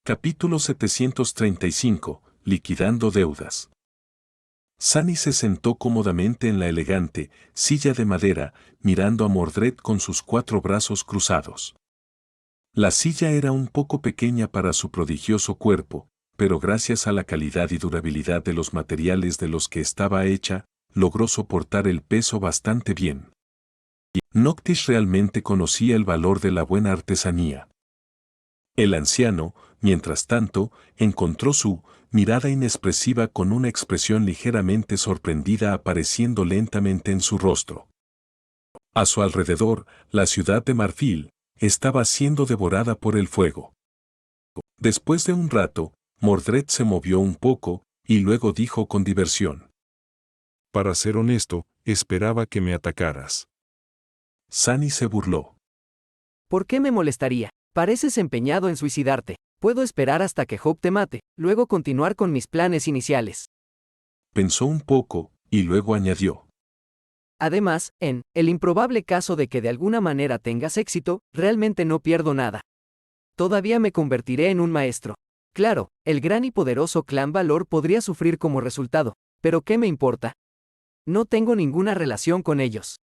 Capítulo 735. Liquidando deudas. Sunny se sentó cómodamente en la elegante silla de madera, mirando a Mordred con sus 4 brazos cruzados. La silla era un poco pequeña para su prodigioso cuerpo, pero gracias a la calidad y durabilidad de los materiales de los que estaba hecha, logró soportar el peso bastante bien. Noctis realmente conocía el valor de la buena artesanía. El anciano, mientras tanto, encontró su mirada inexpresiva con una expresión ligeramente sorprendida apareciendo lentamente en su rostro. A su alrededor, la ciudad de Marfil estaba siendo devorada por el fuego. Después de un rato, Mordred se movió un poco, y luego dijo con diversión: Para ser honesto, esperaba que me atacaras. Sunny se burló. ¿Por qué me molestaría? Pareces empeñado en suicidarte. Puedo esperar hasta que Hope te mate, luego continuar con mis planes iniciales. Pensó un poco, y luego añadió: Además, en el improbable caso de que de alguna manera tengas éxito, realmente no pierdo nada. Todavía me convertiré en un maestro. Claro, el gran y poderoso clan Valor podría sufrir como resultado, pero ¿qué me importa? No tengo ninguna relación con ellos.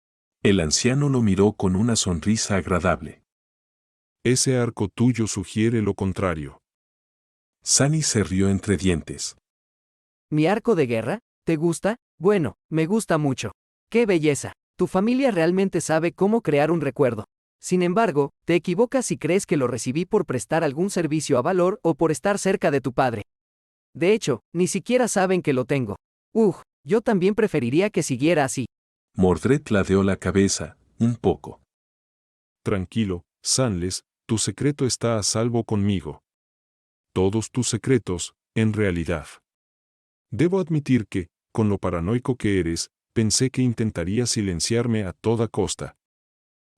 El anciano lo miró con una sonrisa agradable. Ese arco tuyo sugiere lo contrario. Sunny se rió entre dientes. ¿Mi arco de guerra? ¿Te gusta? Bueno, me gusta mucho. ¡Qué belleza! Tu familia realmente sabe cómo crear un recuerdo. Sin embargo, te equivocas si crees que lo recibí por prestar algún servicio a Valor o por estar cerca de tu padre. De hecho, ni siquiera saben que lo tengo. Yo también preferiría que siguiera así. Mordred ladeó la cabeza, un poco. Tranquilo, Sanles, tu secreto está a salvo conmigo. Todos tus secretos, en realidad. Debo admitir que, con lo paranoico que eres, pensé que intentarías silenciarme a toda costa.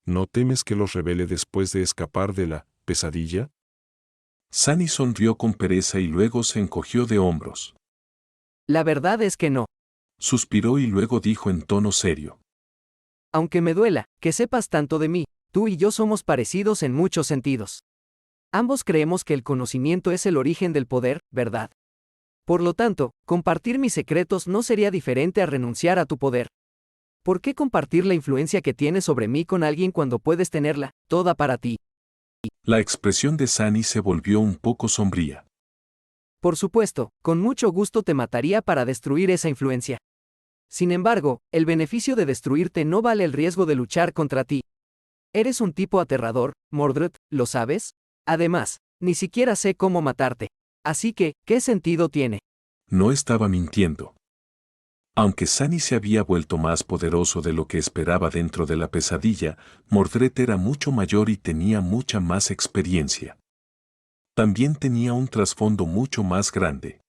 ¿No temes que los revele después de escapar de la pesadilla? Sunny sonrió con pereza y luego se encogió de hombros. La verdad es que no. Suspiró y luego dijo en tono serio: Aunque me duela, que sepas tanto de mí, tú y yo somos parecidos en muchos sentidos. Ambos creemos que el conocimiento es el origen del poder, ¿verdad? Por lo tanto, compartir mis secretos no sería diferente a renunciar a tu poder. ¿Por qué compartir la influencia que tienes sobre mí con alguien cuando puedes tenerla, toda para ti? La expresión de Sunny se volvió un poco sombría. Por supuesto, con mucho gusto te mataría para destruir esa influencia. Sin embargo, el beneficio de destruirte no vale el riesgo de luchar contra ti. Eres un tipo aterrador, Mordred, ¿lo sabes? Además, ni siquiera sé cómo matarte. Así que, ¿qué sentido tiene? No estaba mintiendo. Aunque Sunny se había vuelto más poderoso de lo que esperaba dentro de la pesadilla, Mordred era mucho mayor y tenía mucha más experiencia. También tenía un trasfondo mucho más grande.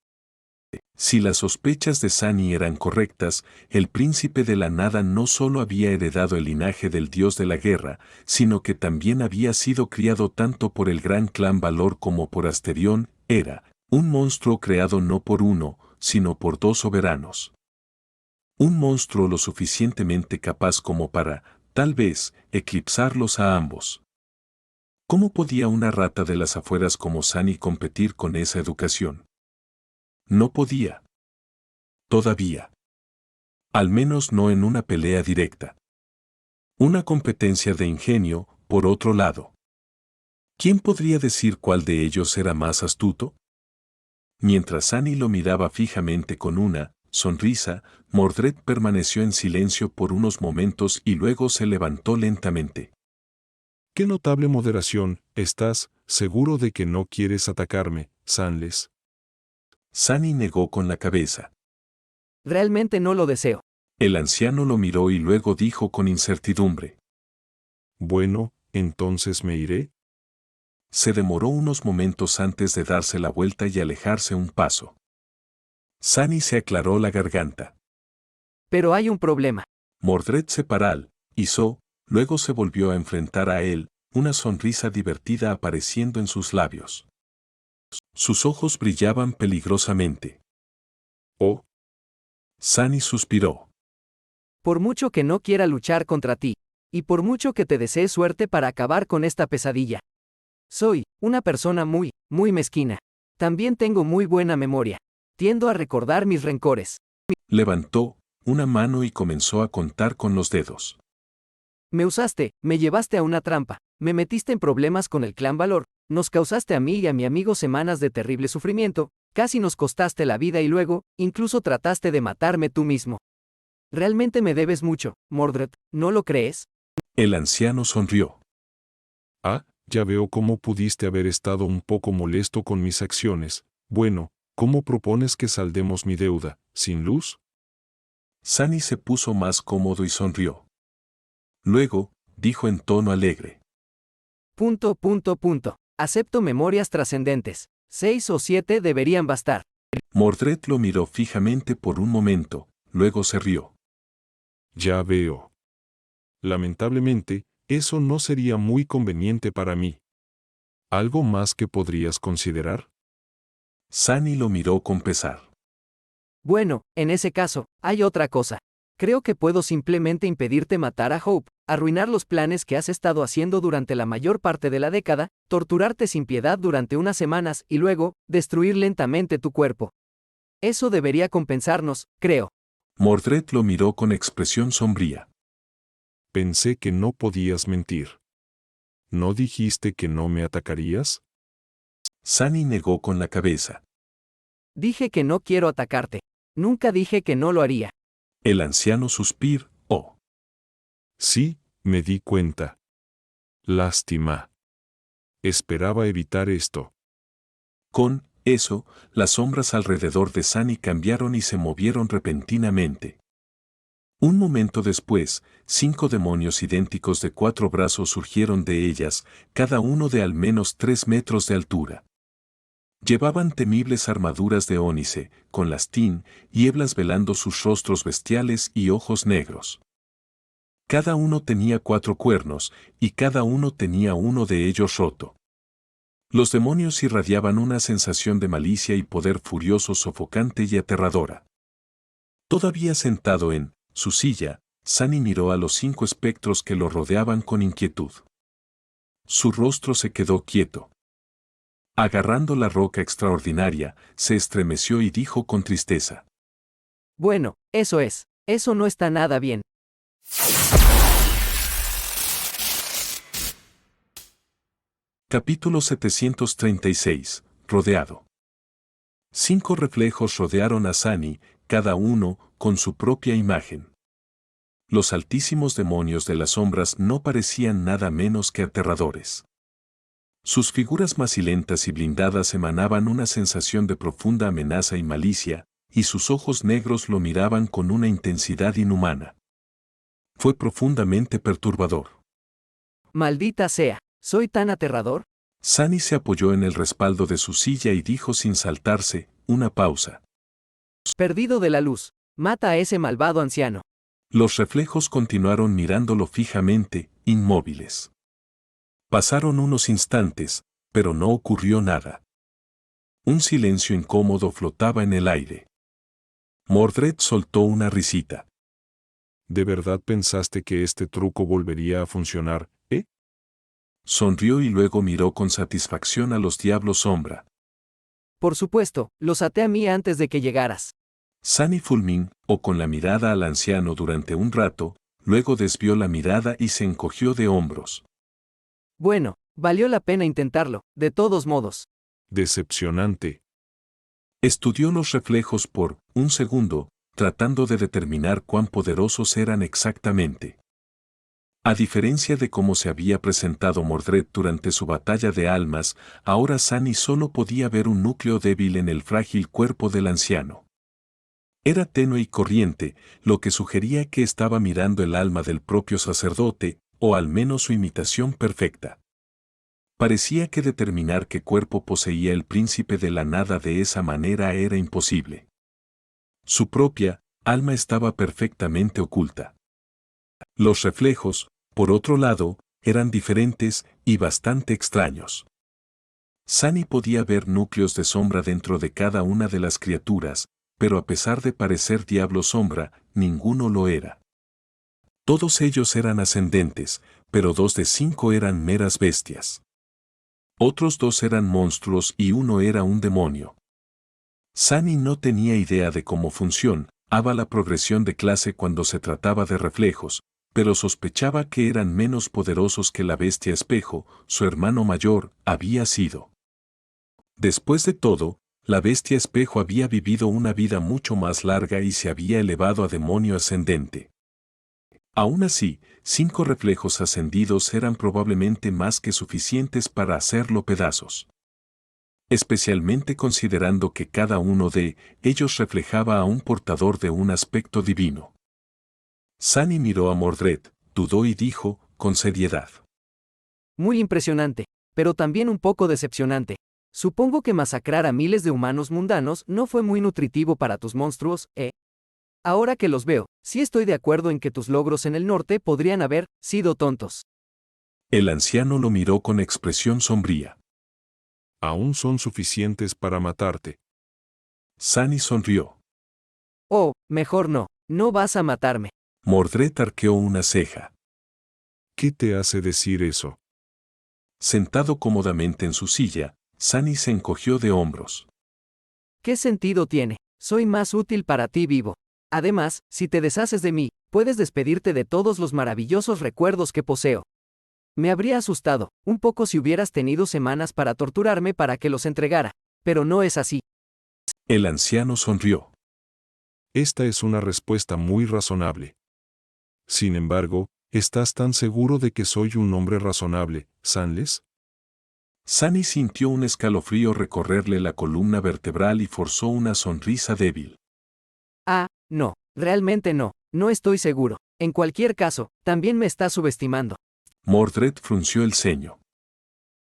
Si las sospechas de Sunny eran correctas, el príncipe de la nada no solo había heredado el linaje del dios de la guerra, sino que también había sido criado tanto por el gran clan Valor como por Asterión. Era un monstruo creado no por uno, sino por 2 soberanos. Un monstruo lo suficientemente capaz como para, tal vez, eclipsarlos a ambos. ¿Cómo podía una rata de las afueras como Sunny competir con esa educación? No podía. Todavía. Al menos no en una pelea directa. Una competencia de ingenio, por otro lado. ¿Quién podría decir cuál de ellos era más astuto? Mientras Sunny lo miraba fijamente con una sonrisa, Mordred permaneció en silencio por unos momentos y luego se levantó lentamente. ¡Qué notable moderación! ¿Estás seguro de que no quieres atacarme, Sanles? Sunny negó con la cabeza. Realmente no lo deseo. El anciano lo miró y luego dijo con incertidumbre: Bueno, entonces me iré. Se demoró unos momentos antes de darse la vuelta y alejarse un paso. Sunny se aclaró la garganta. Pero hay un problema. Mordred se paralizó, luego se volvió a enfrentar a él, una sonrisa divertida apareciendo en sus labios. Sus ojos brillaban peligrosamente. Oh, Sunny suspiró. Por mucho que no quiera luchar contra ti, y por mucho que te desee suerte para acabar con esta pesadilla. Soy una persona muy muy mezquina. También tengo muy buena memoria. Tiendo a recordar mis rencores. Levantó una mano y comenzó a contar con los dedos. Me usaste, me llevaste a una trampa, me metiste en problemas con el clan Valor, nos causaste a mí y a mi amigo semanas de terrible sufrimiento, casi nos costaste la vida y luego, incluso trataste de matarme tú mismo. Realmente me debes mucho, Mordred, ¿no lo crees? El anciano sonrió. Ah, ya veo cómo pudiste haber estado un poco molesto con mis acciones. Bueno, ¿cómo propones que saldemos mi deuda, sin luz? Sunny se puso más cómodo y sonrió. Luego, dijo en tono alegre. Acepto memorias trascendentes. 6 o 7 deberían bastar. Mordred lo miró fijamente por un momento, luego se rió. Ya veo. Lamentablemente, eso no sería muy conveniente para mí. ¿Algo más que podrías considerar? Sunny lo miró con pesar. Bueno, en ese caso, hay otra cosa. Creo que puedo simplemente impedirte matar a Hope, arruinar los planes que has estado haciendo durante la mayor parte de la década, torturarte sin piedad durante unas semanas y luego, destruir lentamente tu cuerpo. Eso debería compensarnos, creo. Mordred lo miró con expresión sombría. Pensé que no podías mentir. ¿No dijiste que no me atacarías? Sunny negó con la cabeza. Dije que no quiero atacarte. Nunca dije que no lo haría. El anciano suspiró. Sí, me di cuenta. Lástima. Esperaba evitar esto. Con eso, las sombras alrededor de Sunny cambiaron y se movieron repentinamente. Un momento después, 5 demonios idénticos de 4 brazos surgieron de ellas, cada uno de al menos 3 metros de altura. Llevaban temibles armaduras de ónice, con lastín y heblas velando sus rostros bestiales y ojos negros. Cada uno tenía 4 cuernos, y cada uno tenía uno de ellos roto. Los demonios irradiaban una sensación de malicia y poder furioso sofocante y aterradora. Todavía sentado en su silla, Sunny miró a los 5 espectros que lo rodeaban con inquietud. Su rostro se quedó quieto. Agarrando la roca extraordinaria, se estremeció y dijo con tristeza. Bueno, eso no está nada bien. Capítulo 736. Rodeado. 5 reflejos rodearon a Sunny, cada uno con su propia imagen. Los altísimos demonios de las sombras no parecían nada menos que aterradores. Sus figuras macilentas y blindadas emanaban una sensación de profunda amenaza y malicia, y sus ojos negros lo miraban con una intensidad inhumana. Fue profundamente perturbador. Maldita sea, ¿soy tan aterrador? Sunny se apoyó en el respaldo de su silla y dijo sin saltarse, una pausa. Perdido de la luz, mata a ese malvado anciano. Los reflejos continuaron mirándolo fijamente, inmóviles. Pasaron unos instantes, pero no ocurrió nada. Un silencio incómodo flotaba en el aire. Mordred soltó una risita. ¿De verdad pensaste que este truco volvería a funcionar, eh? Sonrió y luego miró con satisfacción a los diablos sombra. Por supuesto, los até a mí antes de que llegaras. Sunny fulminó con la mirada al anciano durante un rato, luego desvió la mirada y se encogió de hombros. Bueno, valió la pena intentarlo, de todos modos. Decepcionante. Estudió los reflejos por un segundo, tratando de determinar cuán poderosos eran exactamente. A diferencia de cómo se había presentado Mordred durante su batalla de almas, ahora Sunny solo podía ver un núcleo débil en el frágil cuerpo del anciano. Era tenue y corriente, lo que sugería que estaba mirando el alma del propio sacerdote, o al menos su imitación perfecta. Parecía que determinar qué cuerpo poseía el príncipe de la nada de esa manera era imposible. Su propia alma estaba perfectamente oculta. Los reflejos, por otro lado, eran diferentes y bastante extraños. Sunny podía ver núcleos de sombra dentro de cada una de las criaturas, pero a pesar de parecer diablo sombra, ninguno lo era. Todos ellos eran ascendentes, pero 2 de 5 eran meras bestias. Otros 2 eran monstruos y uno era un demonio. Sunny no tenía idea de cómo funcionaba la progresión de clase cuando se trataba de reflejos, pero sospechaba que eran menos poderosos que la bestia espejo, su hermano mayor, había sido. Después de todo, la bestia espejo había vivido una vida mucho más larga y se había elevado a demonio ascendente. Aún así, 5 reflejos ascendidos eran probablemente más que suficientes para hacerlo pedazos. Especialmente considerando que cada uno de ellos reflejaba a un portador de un aspecto divino. Sunny miró a Mordred, dudó y dijo, con seriedad. Muy impresionante, pero también un poco decepcionante. Supongo que masacrar a miles de humanos mundanos no fue muy nutritivo para tus monstruos, ¿eh? Ahora que los veo, sí estoy de acuerdo en que tus logros en el norte podrían haber sido tontos. El anciano lo miró con expresión sombría. Aún son suficientes para matarte. Sunny sonrió. Oh, mejor no, no vas a matarme. Mordred arqueó una ceja. ¿Qué te hace decir eso? Sentado cómodamente en su silla, Sunny se encogió de hombros. ¿Qué sentido tiene? Soy más útil para ti vivo. Además, si te deshaces de mí, puedes despedirte de todos los maravillosos recuerdos que poseo. Me habría asustado, un poco si hubieras tenido semanas para torturarme para que los entregara, pero no es así. El anciano sonrió. Esta es una respuesta muy razonable. Sin embargo, ¿estás tan seguro de que soy un hombre razonable, Sanles? Sunny sintió un escalofrío recorrerle la columna vertebral y forzó una sonrisa débil. Ah, no, realmente no, no estoy seguro. En cualquier caso, también me estás subestimando. Mordred frunció el ceño.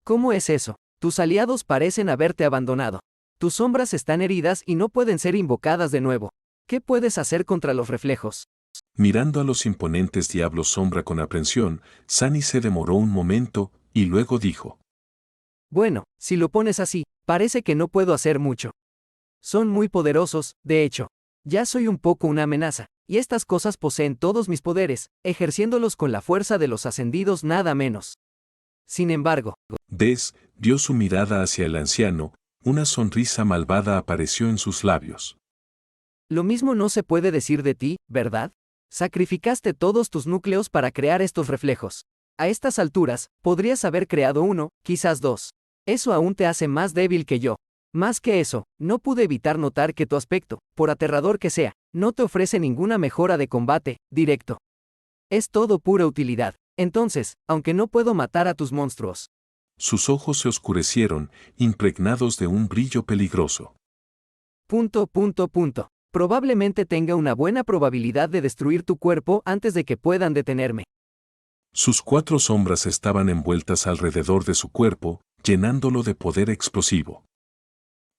¿Cómo es eso? Tus aliados parecen haberte abandonado. Tus sombras están heridas y no pueden ser invocadas de nuevo. ¿Qué puedes hacer contra los reflejos? Mirando a los imponentes diablos sombra con aprensión, Sunny se demoró un momento, y luego dijo. Bueno, si lo pones así, parece que no puedo hacer mucho. Son muy poderosos, de hecho. Ya soy un poco una amenaza, y estas cosas poseen todos mis poderes, ejerciéndolos con la fuerza de los ascendidos nada menos. Sin embargo, Dio su mirada hacia el anciano, una sonrisa malvada apareció en sus labios. Lo mismo no se puede decir de ti, ¿verdad? Sacrificaste todos tus núcleos para crear estos reflejos. A estas alturas, podrías haber creado 1, quizás 2. Eso aún te hace más débil que yo. Más que eso, no pude evitar notar que tu aspecto, por aterrador que sea, no te ofrece ninguna mejora de combate, directo. Es todo pura utilidad. Entonces, aunque no puedo matar a tus monstruos. Sus ojos se oscurecieron, impregnados de un brillo peligroso. Probablemente tenga una buena probabilidad de destruir tu cuerpo antes de que puedan detenerme. Sus 4 sombras estaban envueltas alrededor de su cuerpo, llenándolo de poder explosivo.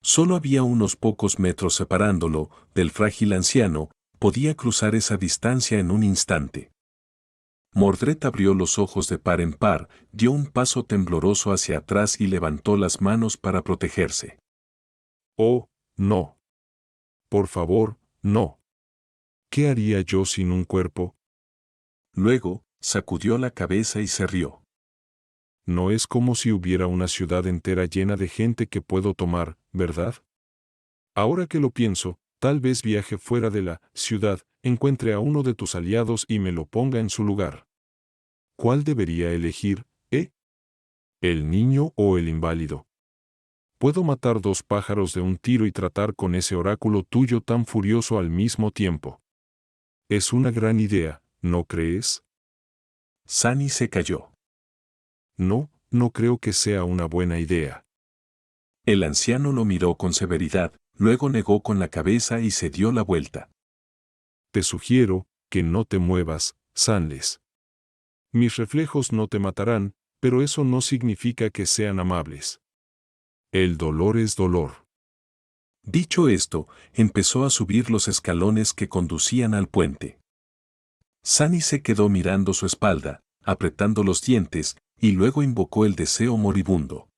Solo había unos pocos metros separándolo del frágil anciano, podía cruzar esa distancia en un instante. Mordred abrió los ojos de par en par, dio un paso tembloroso hacia atrás y levantó las manos para protegerse. Oh, no. Por favor, no. ¿Qué haría yo sin un cuerpo? Luego, sacudió la cabeza y se rió. No es como si hubiera una ciudad entera llena de gente que puedo tomar, ¿verdad? Ahora que lo pienso, tal vez viaje fuera de la ciudad, encuentre a uno de tus aliados y me lo ponga en su lugar. ¿Cuál debería elegir, ¿El niño o el inválido? Puedo matar 2 pájaros de un tiro y tratar con ese oráculo tuyo tan furioso al mismo tiempo. Es una gran idea, ¿no crees? Sunny se calló. No, no creo que sea una buena idea. El anciano lo miró con severidad, luego negó con la cabeza y se dio la vuelta. Te sugiero que no te muevas, Sanles. Mis reflejos no te matarán, pero eso no significa que sean amables. El dolor es dolor. Dicho esto, empezó a subir los escalones que conducían al puente. Sunny se quedó mirando su espalda, apretando los dientes, y luego invocó el deseo moribundo.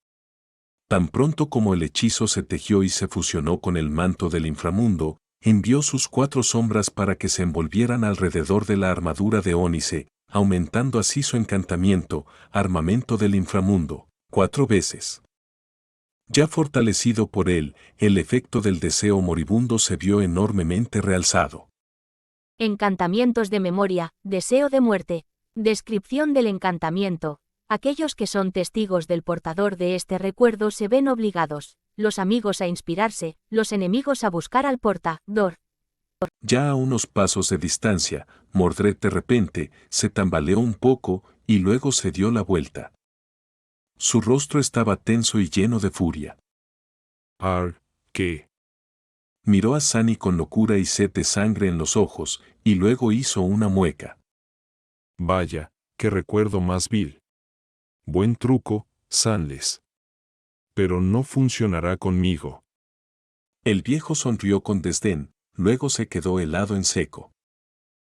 Tan pronto como el hechizo se tejió y se fusionó con el manto del inframundo, envió sus 4 sombras para que se envolvieran alrededor de la armadura de ónice, aumentando así su encantamiento, armamento del inframundo, 4 veces. Ya fortalecido por él, el efecto del deseo moribundo se vio enormemente realzado. Encantamientos de memoria, deseo de muerte. Descripción del encantamiento. Aquellos que son testigos del portador de este recuerdo se ven obligados, los amigos a inspirarse, los enemigos a buscar al portador. Ya a unos pasos de distancia, Mordred de repente se tambaleó un poco y luego se dio la vuelta. Su rostro estaba tenso y lleno de furia. ¿Qué? Miró a Sunny con locura y sed de sangre en los ojos, y luego hizo una mueca. Vaya, qué recuerdo más vil. Buen truco, Sanles. Pero no funcionará conmigo. El viejo sonrió con desdén, luego se quedó helado en seco.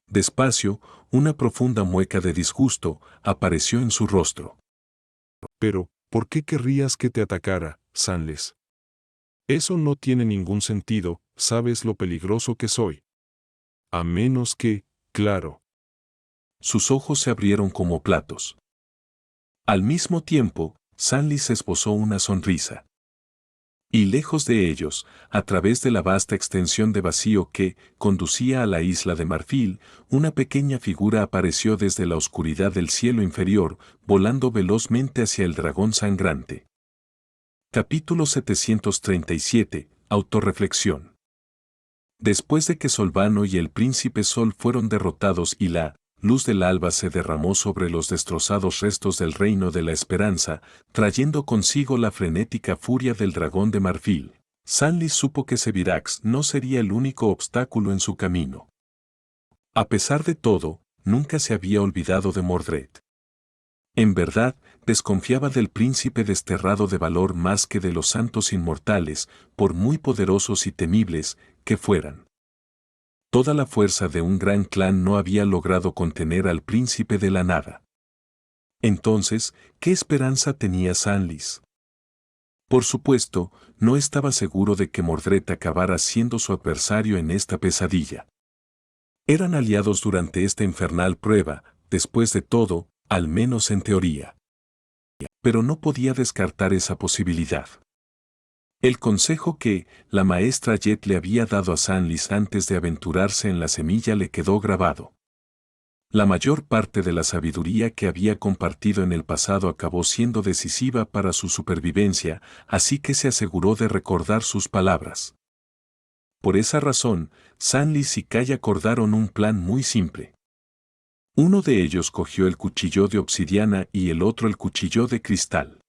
Despacio, una profunda mueca de disgusto apareció en su rostro. Pero, ¿por qué querrías que te atacara, Sanles? Eso no tiene ningún sentido, sabes lo peligroso que soy. A menos que, claro. Sus ojos se abrieron como platos. Al mismo tiempo, Sanlis esbozó una sonrisa. Y lejos de ellos, a través de la vasta extensión de vacío que conducía a la isla de Marfil, una pequeña figura apareció desde la oscuridad del cielo inferior, volando velozmente hacia el dragón sangrante. Capítulo 737. Autorreflexión. Después de que Solvano y el príncipe Sol fueron derrotados y la luz del alba se derramó sobre los destrozados restos del reino de la esperanza, trayendo consigo la frenética furia del dragón de marfil, Sanlis supo que Sevirax no sería el único obstáculo en su camino. A pesar de todo, nunca se había olvidado de Mordred. En verdad, desconfiaba del príncipe desterrado de valor más que de los santos inmortales, por muy poderosos y temibles que fueran. Toda la fuerza de un gran clan no había logrado contener al príncipe de la nada. Entonces, ¿qué esperanza tenía Sanlis? Por supuesto, no estaba seguro de que Mordred acabara siendo su adversario en esta pesadilla. Eran aliados durante esta infernal prueba, después de todo, al menos en teoría. Pero no podía descartar esa posibilidad. El consejo que la maestra Jet le había dado a Sanlis antes de aventurarse en la semilla le quedó grabado. La mayor parte de la sabiduría que había compartido en el pasado acabó siendo decisiva para su supervivencia, así que se aseguró de recordar sus palabras. Por esa razón, Sanlis y Kai acordaron un plan muy simple. Uno de ellos cogió el cuchillo de obsidiana y el otro el cuchillo de cristal.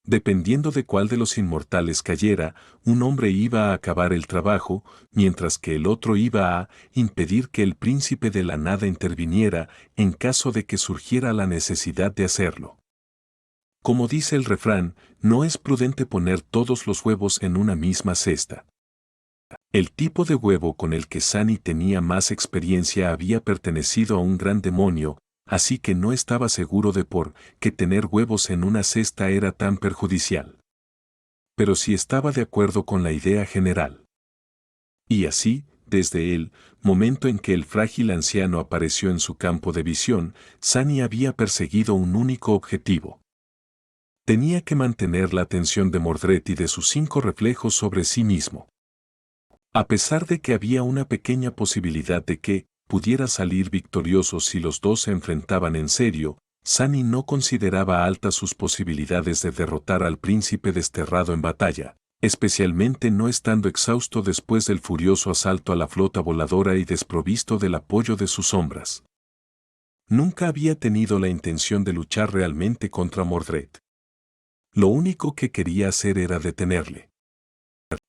Dependiendo de cuál de los inmortales cayera, un hombre iba a acabar el trabajo, mientras que el otro iba a impedir que el príncipe de la nada interviniera en caso de que surgiera la necesidad de hacerlo. Como dice el refrán, no es prudente poner todos los huevos en una misma cesta. El tipo de huevo con el que Sunny tenía más experiencia había pertenecido a un gran demonio, así que no estaba seguro de por qué tener huevos en una cesta era tan perjudicial. Pero sí estaba de acuerdo con la idea general. Y así, desde el momento en que el frágil anciano apareció en su campo de visión, Sunny había perseguido un único objetivo. Tenía que mantener la atención de Mordred y de sus 5 reflejos sobre sí mismo. A pesar de que había una pequeña posibilidad de que pudiera salir victorioso si los dos se enfrentaban en serio, Sunny no consideraba altas sus posibilidades de derrotar al príncipe desterrado en batalla, especialmente no estando exhausto después del furioso asalto a la flota voladora y desprovisto del apoyo de sus sombras. Nunca había tenido la intención de luchar realmente contra Mordred. Lo único que quería hacer era detenerle.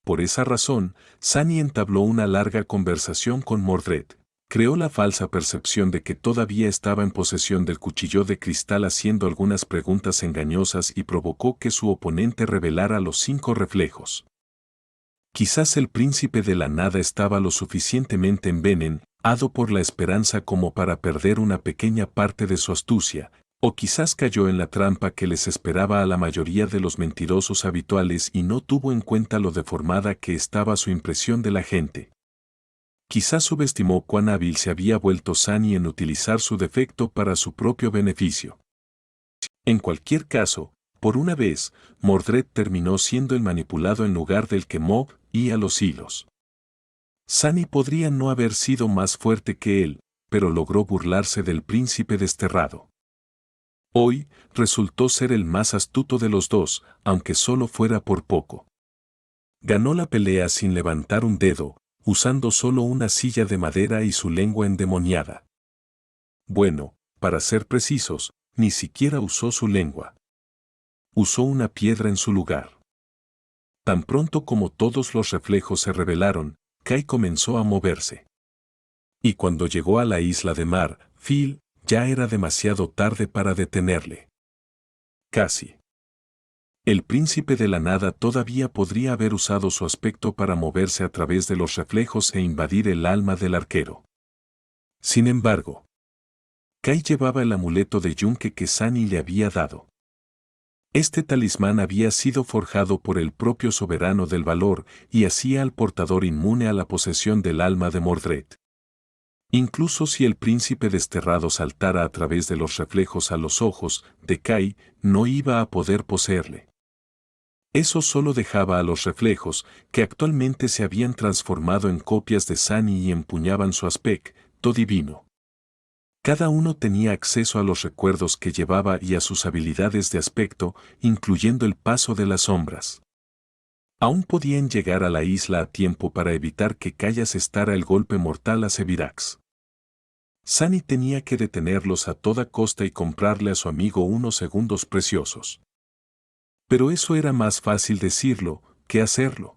Por esa razón, Sunny entabló una larga conversación con Mordred. Creó la falsa percepción de que todavía estaba en posesión del cuchillo de cristal haciendo algunas preguntas engañosas y provocó que su oponente revelara los 5 reflejos. Quizás el príncipe de la nada estaba lo suficientemente envenenado por la esperanza como para perder una pequeña parte de su astucia, o quizás cayó en la trampa que les esperaba a la mayoría de los mentirosos habituales y no tuvo en cuenta lo deformada que estaba su impresión de la gente. Quizás subestimó cuán hábil se había vuelto Sunny en utilizar su defecto para su propio beneficio. En cualquier caso, Por una vez, Mordred terminó siendo el manipulado en lugar del que Mog y a los hilos. Sunny podría no haber sido más fuerte que él, pero logró burlarse del príncipe desterrado. Hoy, resultó ser el más astuto de los dos, aunque solo fuera por poco. Ganó la pelea sin levantar un dedo, usando solo una silla de madera y su lengua endemoniada. Bueno, para ser precisos, ni siquiera usó su lengua. Usó una piedra en su lugar. Tan pronto como todos los reflejos se revelaron, Kai comenzó a moverse. Y cuando llegó a la isla de Mar, Phil, ya era demasiado tarde para detenerle. Casi. El príncipe de la nada todavía podría haber usado su aspecto para moverse a través de los reflejos e invadir el alma del arquero. Sin embargo, Kai llevaba el amuleto de yunque que Sunny le había dado. Este talismán había sido forjado por el propio soberano del valor y hacía al portador inmune a la posesión del alma de Mordred. Incluso si el príncipe desterrado saltara a través de los reflejos a los ojos de Kai, no iba a poder poseerle. Eso solo dejaba a los reflejos, que actualmente se habían transformado en copias de Sunny y empuñaban su aspecto divino. Cada uno tenía acceso a los recuerdos que llevaba y a sus habilidades de aspecto, incluyendo el paso de las sombras. Aún podían llegar a la isla a tiempo para evitar que Kai asestara el golpe mortal a Sevirax. Sunny tenía que detenerlos a toda costa y comprarle a su amigo unos segundos preciosos. Pero eso era más fácil decirlo que hacerlo.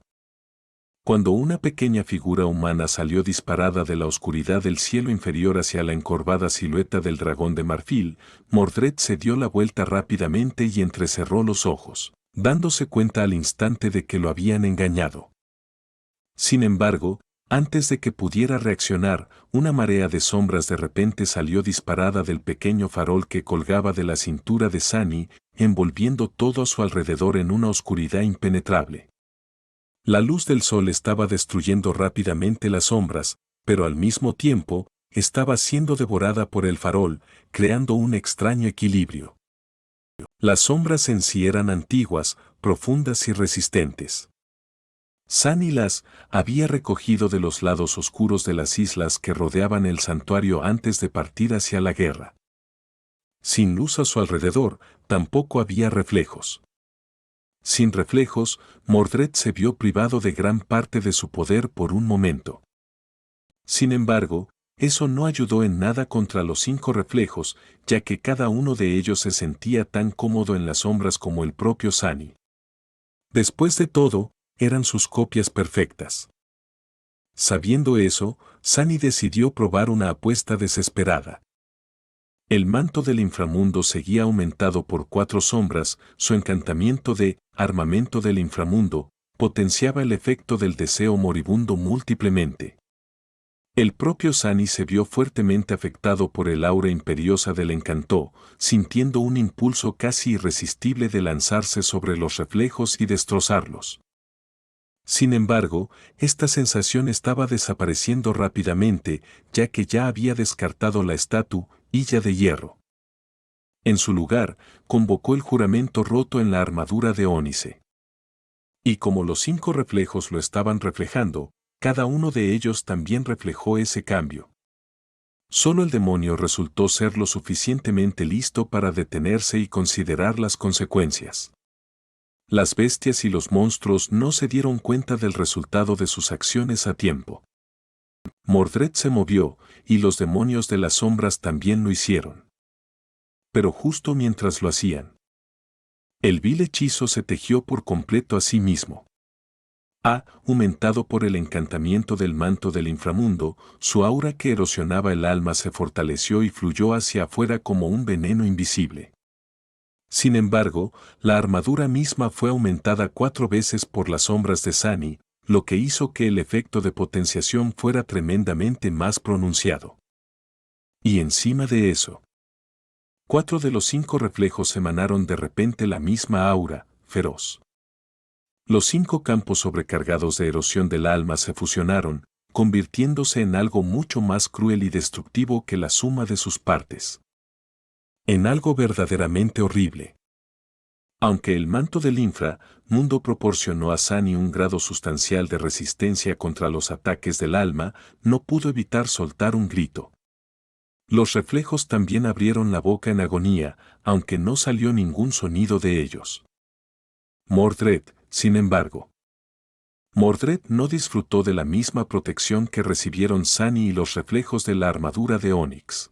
Cuando una pequeña figura humana salió disparada de la oscuridad del cielo inferior hacia la encorvada silueta del dragón de marfil, Mordred se dio la vuelta rápidamente y entrecerró los ojos, dándose cuenta al instante de que lo habían engañado. Sin embargo, antes de que pudiera reaccionar, una marea de sombras de repente salió disparada del pequeño farol que colgaba de la cintura de Sunny, envolviendo todo a su alrededor en una oscuridad impenetrable. La luz del sol estaba destruyendo rápidamente las sombras, pero al mismo tiempo, estaba siendo devorada por el farol, creando un extraño equilibrio. Las sombras en sí eran antiguas, profundas y resistentes. Sunny las había recogido de los lados oscuros de las islas que rodeaban el santuario antes de partir hacia la guerra. Sin luz a su alrededor, tampoco había reflejos. Sin reflejos, Mordred se vio privado de gran parte de su poder por un momento. Sin embargo, eso no ayudó en nada contra los 5 reflejos, ya que cada uno de ellos se sentía tan cómodo en las sombras como el propio Sunny. Después de todo, eran sus copias perfectas. Sabiendo eso, Sunny decidió probar una apuesta desesperada. El manto del inframundo seguía aumentado por 4 sombras, su encantamiento de armamento del inframundo potenciaba el efecto del deseo moribundo múltiplemente. El propio Sunny se vio fuertemente afectado por el aura imperiosa del encanto, sintiendo un impulso casi irresistible de lanzarse sobre los reflejos y destrozarlos. Sin embargo, esta sensación estaba desapareciendo rápidamente, ya que ya había descartado la estatuilla de hierro. En su lugar, convocó el juramento roto en la armadura de ónice. Y como los 5 reflejos lo estaban reflejando, cada uno de ellos también reflejó ese cambio. Solo el demonio resultó ser lo suficientemente listo para detenerse y considerar las consecuencias. Las bestias y los monstruos no se dieron cuenta del resultado de sus acciones a tiempo. Mordred se movió, y los demonios de las sombras también lo hicieron. Pero justo mientras lo hacían, el vil hechizo se tejió por completo a sí mismo. Aumentado por el encantamiento del manto del inframundo, su aura que erosionaba el alma se fortaleció y fluyó hacia afuera como un veneno invisible. Sin embargo, la armadura misma fue aumentada 4 veces por las sombras de Sunny, lo que hizo que el efecto de potenciación fuera tremendamente más pronunciado. Y encima de eso, 4 de los 5 reflejos emanaron de repente la misma aura, feroz. Los 5 campos sobrecargados de erosión del alma se fusionaron, convirtiéndose en algo mucho más cruel y destructivo que la suma de sus partes. En algo verdaderamente horrible. Aunque el manto del inframundo proporcionó a Sunny un grado sustancial de resistencia contra los ataques del alma, no pudo evitar soltar un grito. Los reflejos también abrieron la boca en agonía, aunque no salió ningún sonido de ellos. Mordred, sin embargo. Mordred no disfrutó de la misma protección que recibieron Sunny y los reflejos de la armadura de Onix.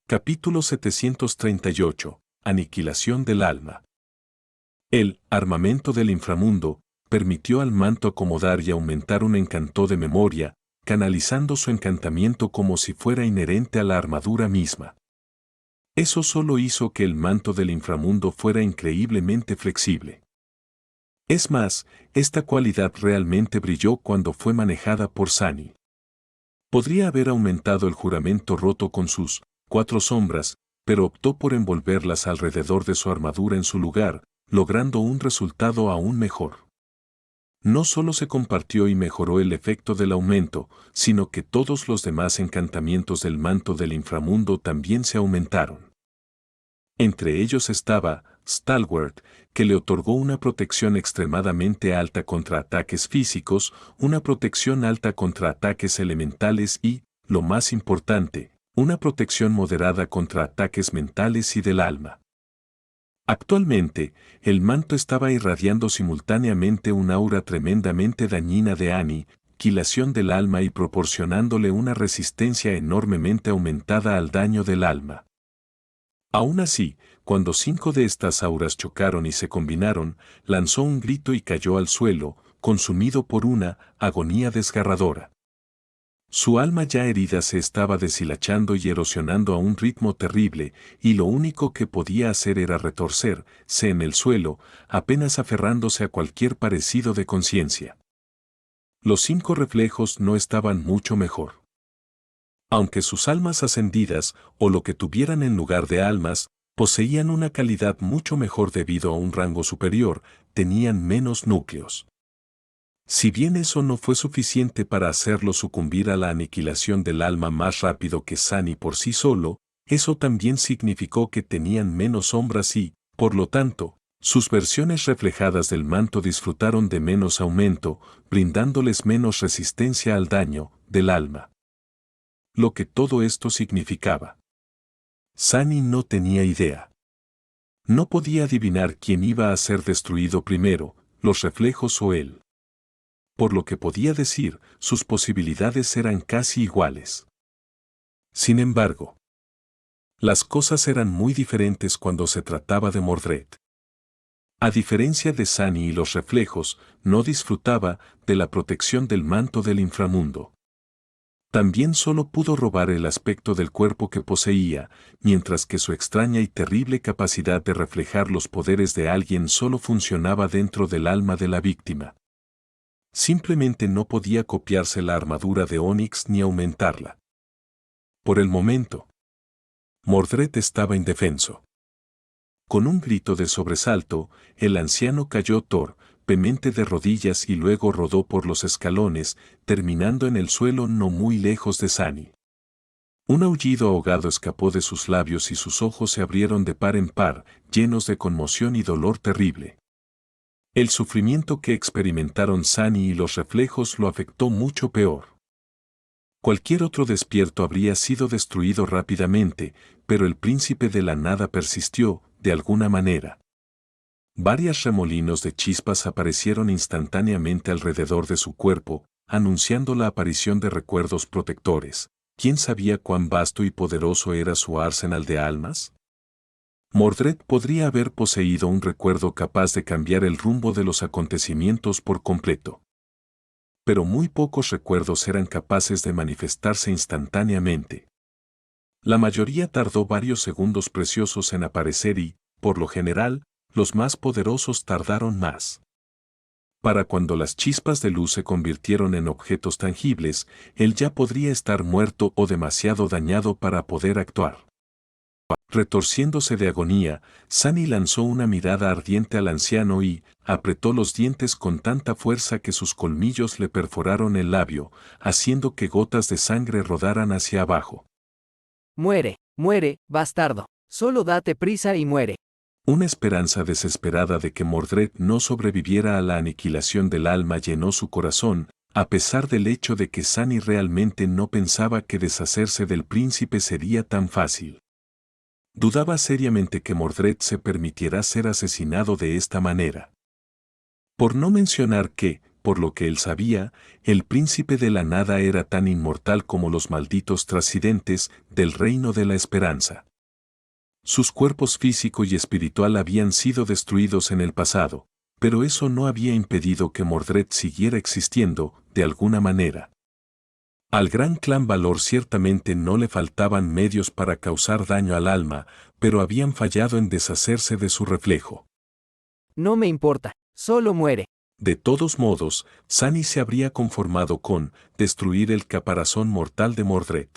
Capítulo 738. Aniquilación del alma. El armamento del inframundo permitió al manto acomodar y aumentar un encanto de memoria, canalizando su encantamiento como si fuera inherente a la armadura misma. Eso solo hizo que el manto del inframundo fuera increíblemente flexible. Es más, esta cualidad realmente brilló cuando fue manejada por Sunny. Podría haber aumentado el juramento roto con sus 4 sombras, pero optó por envolverlas alrededor de su armadura en su lugar, logrando un resultado aún mejor. No solo se compartió y mejoró el efecto del aumento, sino que todos los demás encantamientos del manto del inframundo también se aumentaron. Entre ellos estaba Stalwart, que le otorgó una protección extremadamente alta contra ataques físicos, una protección alta contra ataques elementales y, lo más importante, una protección moderada contra ataques mentales y del alma. Actualmente, el manto estaba irradiando simultáneamente un aura tremendamente dañina de aniquilación del alma y proporcionándole una resistencia enormemente aumentada al daño del alma. Aún así, cuando 5 de estas auras chocaron y se combinaron, lanzó un grito y cayó al suelo, consumido por una agonía desgarradora. Su alma ya herida se estaba deshilachando y erosionando a un ritmo terrible, y lo único que podía hacer era retorcerse en el suelo, apenas aferrándose a cualquier parecido de conciencia. Los 5 reflejos no estaban mucho mejor. Aunque sus almas ascendidas, o lo que tuvieran en lugar de almas, poseían una calidad mucho mejor debido a un rango superior, tenían menos núcleos. Si bien eso no fue suficiente para hacerlo sucumbir a la aniquilación del alma más rápido que Sunny por sí solo, eso también significó que tenían menos sombras y, por lo tanto, sus versiones reflejadas del manto disfrutaron de menos aumento, brindándoles menos resistencia al daño del alma. Lo que todo esto significaba. Sunny no tenía idea. No podía adivinar quién iba a ser destruido primero, los reflejos o él. Por lo que podía decir, sus posibilidades eran casi iguales. Sin embargo, las cosas eran muy diferentes cuando se trataba de Mordred. A diferencia de Sunny y los reflejos, no disfrutaba de la protección del manto del inframundo. También solo pudo robar el aspecto del cuerpo que poseía, mientras que su extraña y terrible capacidad de reflejar los poderes de alguien solo funcionaba dentro del alma de la víctima. Simplemente no podía copiarse la armadura de Onix ni aumentarla. Por el momento, Mordred estaba indefenso. Con un grito de sobresalto, el anciano cayó torpemente de rodillas y luego rodó por los escalones, terminando en el suelo no muy lejos de Sunny. Un aullido ahogado escapó de sus labios y sus ojos se abrieron de par en par, llenos de conmoción y dolor terrible. El sufrimiento que experimentaron Sunny y los reflejos lo afectó mucho peor. Cualquier otro despierto habría sido destruido rápidamente, pero el príncipe de la nada persistió, de alguna manera. Varios remolinos de chispas aparecieron instantáneamente alrededor de su cuerpo, anunciando la aparición de recuerdos protectores. ¿Quién sabía cuán vasto y poderoso era su arsenal de almas? Mordred podría haber poseído un recuerdo capaz de cambiar el rumbo de los acontecimientos por completo. Pero muy pocos recuerdos eran capaces de manifestarse instantáneamente. La mayoría tardó varios segundos preciosos en aparecer y, por lo general, los más poderosos tardaron más. Para cuando las chispas de luz se convirtieron en objetos tangibles, él ya podría estar muerto o demasiado dañado para poder actuar. Retorciéndose de agonía, Sani lanzó una mirada ardiente al anciano y apretó los dientes con tanta fuerza que sus colmillos le perforaron el labio, haciendo que gotas de sangre rodaran hacia abajo. Muere, muere, bastardo. Solo date prisa y muere. Una esperanza desesperada de que Mordred no sobreviviera a la aniquilación del alma llenó su corazón, a pesar del hecho de que Sani realmente no pensaba que deshacerse del príncipe sería tan fácil. Dudaba seriamente que Mordred se permitiera ser asesinado de esta manera. Por no mencionar que, por lo que él sabía, el príncipe de la nada era tan inmortal como los malditos trasidentes del reino de la esperanza. Sus cuerpos físico y espiritual habían sido destruidos en el pasado, pero eso no había impedido que Mordred siguiera existiendo, de alguna manera. Al gran clan Valor ciertamente no le faltaban medios para causar daño al alma, pero habían fallado en deshacerse de su reflejo. No me importa, solo muere. De todos modos, Sani se habría conformado con destruir el caparazón mortal de Mordred.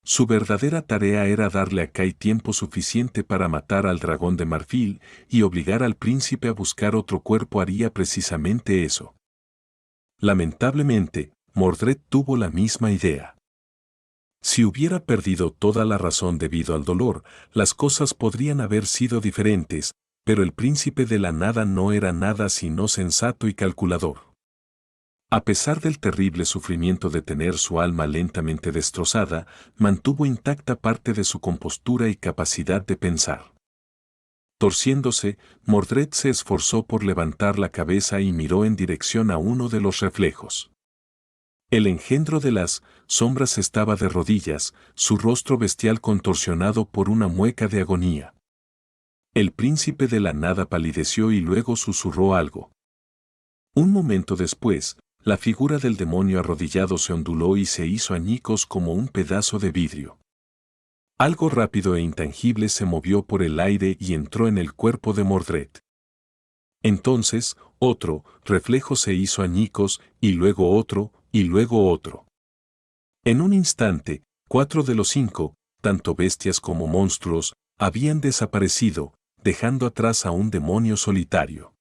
Su verdadera tarea era darle a Kai tiempo suficiente para matar al dragón de marfil y obligar al príncipe a buscar otro cuerpo haría precisamente eso. Lamentablemente, Mordred tuvo la misma idea. Si hubiera perdido toda la razón debido al dolor, las cosas podrían haber sido diferentes, pero el príncipe de la nada no era nada sino sensato y calculador. A pesar del terrible sufrimiento de tener su alma lentamente destrozada, mantuvo intacta parte de su compostura y capacidad de pensar. Torciéndose, Mordred se esforzó por levantar la cabeza y miró en dirección a uno de los reflejos. El engendro de las sombras estaba de rodillas, su rostro bestial contorsionado por una mueca de agonía. El príncipe de la nada palideció y luego susurró algo. Un momento después, la figura del demonio arrodillado se onduló y se hizo añicos como un pedazo de vidrio. Algo rápido e intangible se movió por el aire y entró en el cuerpo de Mordred. Entonces, otro reflejo se hizo añicos, y luego otro, y luego otro. En un instante, 4 de los 5, tanto bestias como monstruos, habían desaparecido, dejando atrás a un demonio solitario.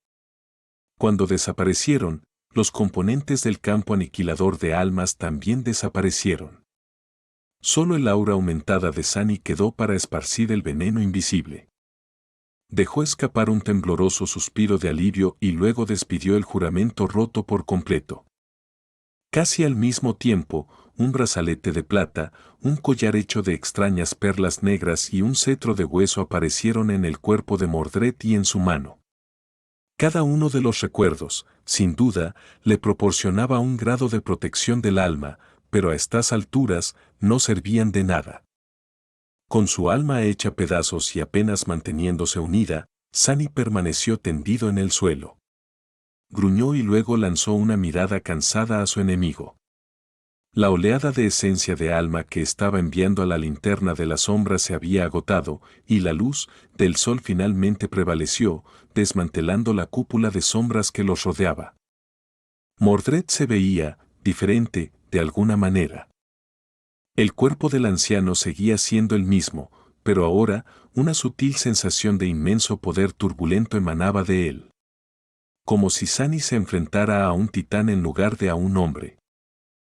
Cuando desaparecieron, los componentes del campo aniquilador de almas también desaparecieron. Solo el aura aumentada de Sani quedó para esparcir el veneno invisible. Dejó escapar un tembloroso suspiro de alivio y luego despidió el juramento roto por completo. Casi al mismo tiempo, un brazalete de plata, un collar hecho de extrañas perlas negras y un cetro de hueso aparecieron en el cuerpo de Mordred y en su mano. Cada uno de los recuerdos, sin duda, le proporcionaba un grado de protección del alma, pero a estas alturas no servían de nada. Con su alma hecha pedazos y apenas manteniéndose unida, Sani permaneció tendido en el suelo. Gruñó y luego lanzó una mirada cansada a su enemigo. La oleada de esencia de alma que estaba enviando a la linterna de la sombra se había agotado, y la luz del sol finalmente prevaleció, desmantelando la cúpula de sombras que los rodeaba. Mordred se veía diferente, de alguna manera. El cuerpo del anciano seguía siendo el mismo, pero ahora una sutil sensación de inmenso poder turbulento emanaba de él. Como si Sani se enfrentara a un titán en lugar de a un hombre.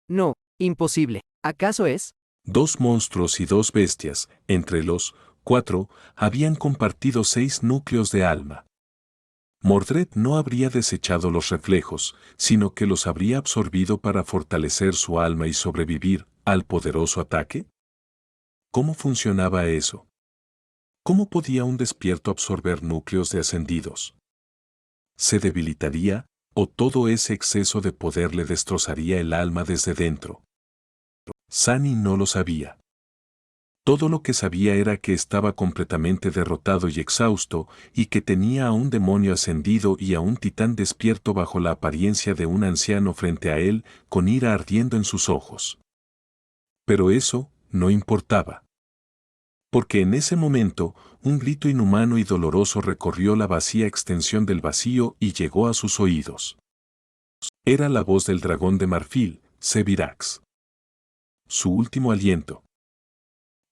No, imposible. ¿Acaso es? 2 monstruos y 2 bestias, entre los 4, habían compartido 6 núcleos de alma. Mordred no habría desechado los reflejos, sino que los habría absorbido para fortalecer su alma y sobrevivir al poderoso ataque. ¿Cómo funcionaba eso? ¿Cómo podía un despierto absorber núcleos de ascendidos? ¿Se debilitaría, o todo ese exceso de poder le destrozaría el alma desde dentro? Sani no lo sabía. Todo lo que sabía era que estaba completamente derrotado y exhausto, y que tenía a un demonio ascendido y a un titán despierto bajo la apariencia de un anciano frente a él, con ira ardiendo en sus ojos. Pero eso no importaba. Porque en ese momento, un grito inhumano y doloroso recorrió la vacía extensión del vacío y llegó a sus oídos. Era la voz del dragón de marfil, Sevirax. Su último aliento.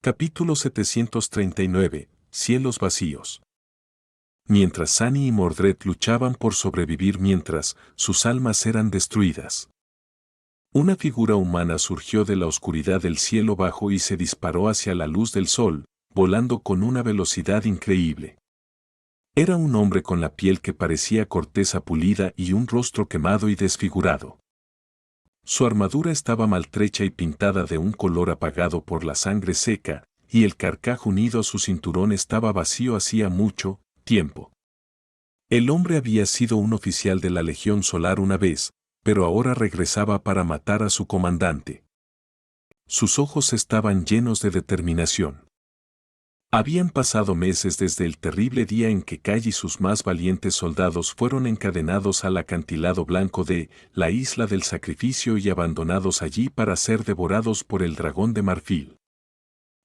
Capítulo 739. Cielos vacíos. Mientras Sani y Mordred luchaban por sobrevivir mientras sus almas eran destruidas. Una figura humana surgió de la oscuridad del cielo bajo y se disparó hacia la luz del sol, volando con una velocidad increíble. Era un hombre con la piel que parecía corteza pulida y un rostro quemado y desfigurado. Su armadura estaba maltrecha y pintada de un color apagado por la sangre seca, y el carcaj unido a su cinturón estaba vacío hacía mucho tiempo. El hombre había sido un oficial de la Legión Solar una vez, pero ahora regresaba para matar a su comandante. Sus ojos estaban llenos de determinación. Habían pasado meses desde el terrible día en que Kai y sus más valientes soldados fueron encadenados al acantilado blanco de la Isla del Sacrificio y abandonados allí para ser devorados por el dragón de marfil.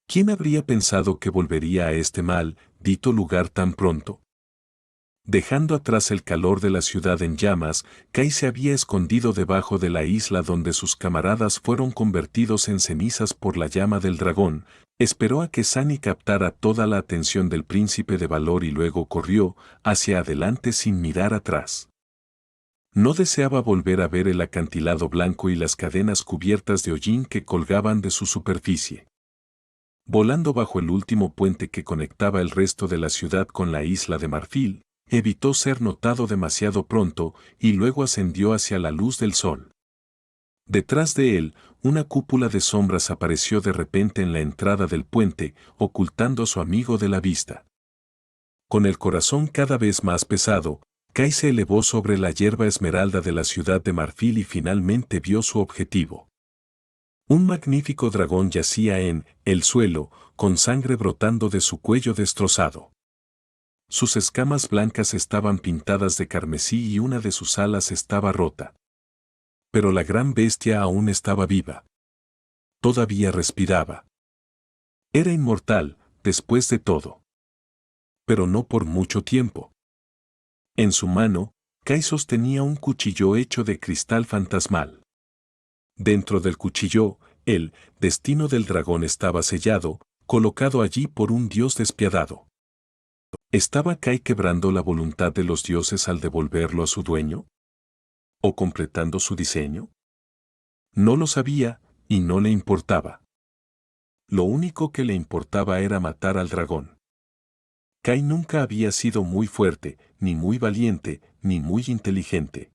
¿Quién habría pensado que volvería a este maldito lugar tan pronto? Dejando atrás el calor de la ciudad en llamas, Kai se había escondido debajo de la isla donde sus camaradas fueron convertidos en cenizas por la llama del dragón. Esperó a que Sani captara toda la atención del príncipe de valor y luego corrió hacia adelante sin mirar atrás. No deseaba volver a ver el acantilado blanco y las cadenas cubiertas de hollín que colgaban de su superficie. Volando bajo el último puente que conectaba el resto de la ciudad con la isla de marfil, evitó ser notado demasiado pronto y luego ascendió hacia la luz del sol. Detrás de él, una cúpula de sombras apareció de repente en la entrada del puente, ocultando a su amigo de la vista. Con el corazón cada vez más pesado, Kai se elevó sobre la hierba esmeralda de la ciudad de marfil y finalmente vio su objetivo. Un magnífico dragón yacía en el suelo, con sangre brotando de su cuello destrozado. Sus escamas blancas estaban pintadas de carmesí y una de sus alas estaba rota. Pero la gran bestia aún estaba viva. Todavía respiraba. Era inmortal, después de todo. Pero no por mucho tiempo. En su mano, Kai sostenía un cuchillo hecho de cristal fantasmal. Dentro del cuchillo, el destino del dragón estaba sellado, colocado allí por un dios despiadado. ¿Estaba Kai quebrando la voluntad de los dioses al devolverlo a su dueño? ¿O completando su diseño? No lo sabía, y no le importaba. Lo único que le importaba era matar al dragón. Kai nunca había sido muy fuerte, ni muy valiente, ni muy inteligente.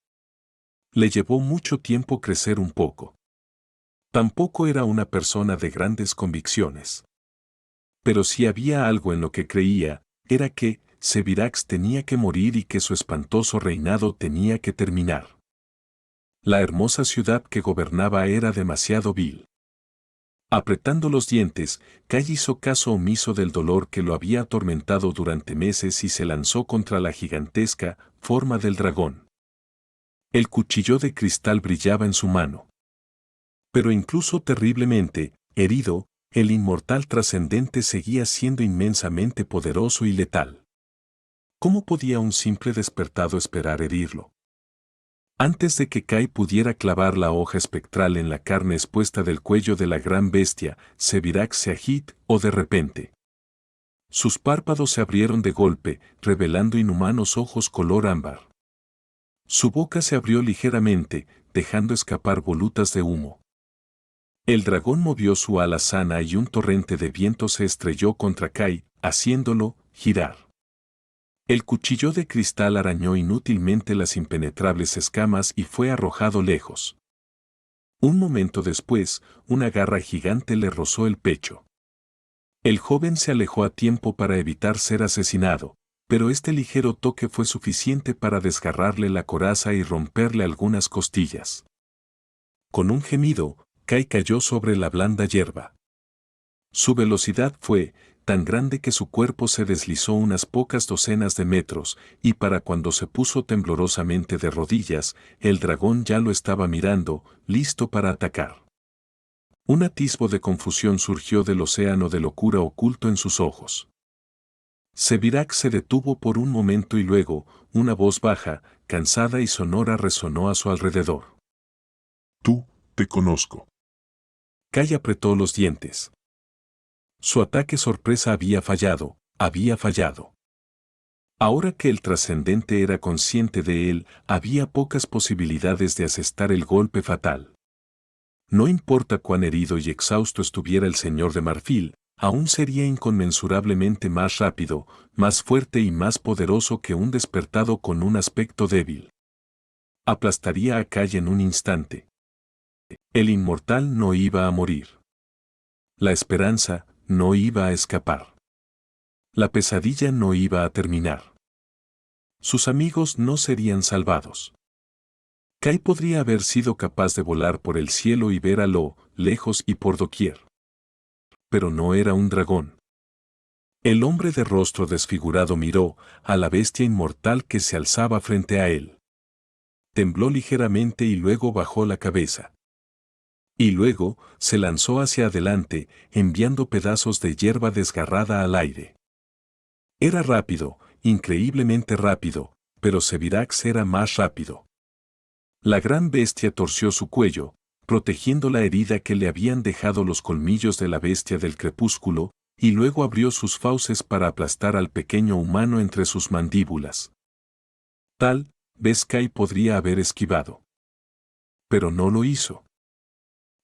Le llevó mucho tiempo crecer un poco. Tampoco era una persona de grandes convicciones. Pero si había algo en lo que creía, era que Sevirax tenía que morir y que su espantoso reinado tenía que terminar. La hermosa ciudad que gobernaba era demasiado vil. Apretando los dientes, Kai hizo caso omiso del dolor que lo había atormentado durante meses y se lanzó contra la gigantesca forma del dragón. El cuchillo de cristal brillaba en su mano. Pero incluso terriblemente herido, el inmortal trascendente seguía siendo inmensamente poderoso y letal. ¿Cómo podía un simple despertado esperar herirlo? Antes de que Kai pudiera clavar la hoja espectral en la carne expuesta del cuello de la gran bestia, Sevirax se agitó de repente. Sus párpados se abrieron de golpe, revelando inhumanos ojos color ámbar. Su boca se abrió ligeramente, dejando escapar volutas de humo. El dragón movió su ala sana y un torrente de viento se estrelló contra Kai, haciéndolo girar. El cuchillo de cristal arañó inútilmente las impenetrables escamas y fue arrojado lejos. Un momento después, una garra gigante le rozó el pecho. El joven se alejó a tiempo para evitar ser asesinado, pero este ligero toque fue suficiente para desgarrarle la coraza y romperle algunas costillas. Con un gemido, Kai cayó sobre la blanda hierba. Su velocidad fue tan grande que su cuerpo se deslizó unas pocas docenas de metros, y para cuando se puso temblorosamente de rodillas, el dragón ya lo estaba mirando, listo para atacar. Un atisbo de confusión surgió del océano de locura oculto en sus ojos. Sevirax se detuvo por un momento y luego, una voz baja, cansada y sonora resonó a su alrededor. Tú, te conozco. Kai apretó los dientes. Su ataque sorpresa había fallado, había fallado. Ahora que el trascendente era consciente de él, había pocas posibilidades de asestar el golpe fatal. No importa cuán herido y exhausto estuviera el señor de marfil, aún sería inconmensurablemente más rápido, más fuerte y más poderoso que un despertado con un aspecto débil. Aplastaría a Kai en un instante. El inmortal no iba a morir. La esperanza no iba a escapar. La pesadilla no iba a terminar. Sus amigos no serían salvados. Kai podría haber sido capaz de volar por el cielo y ver a lo lejos y por doquier. Pero no era un dragón. El hombre de rostro desfigurado miró a la bestia inmortal que se alzaba frente a él. Tembló ligeramente y luego bajó la cabeza. Y luego se lanzó hacia adelante, enviando pedazos de hierba desgarrada al aire. Era rápido, increíblemente rápido, pero Sevirax era más rápido. La gran bestia torció su cuello, protegiendo la herida que le habían dejado los colmillos de la bestia del crepúsculo, y luego abrió sus fauces para aplastar al pequeño humano entre sus mandíbulas. Tal vez Kai podría haber esquivado. Pero no lo hizo.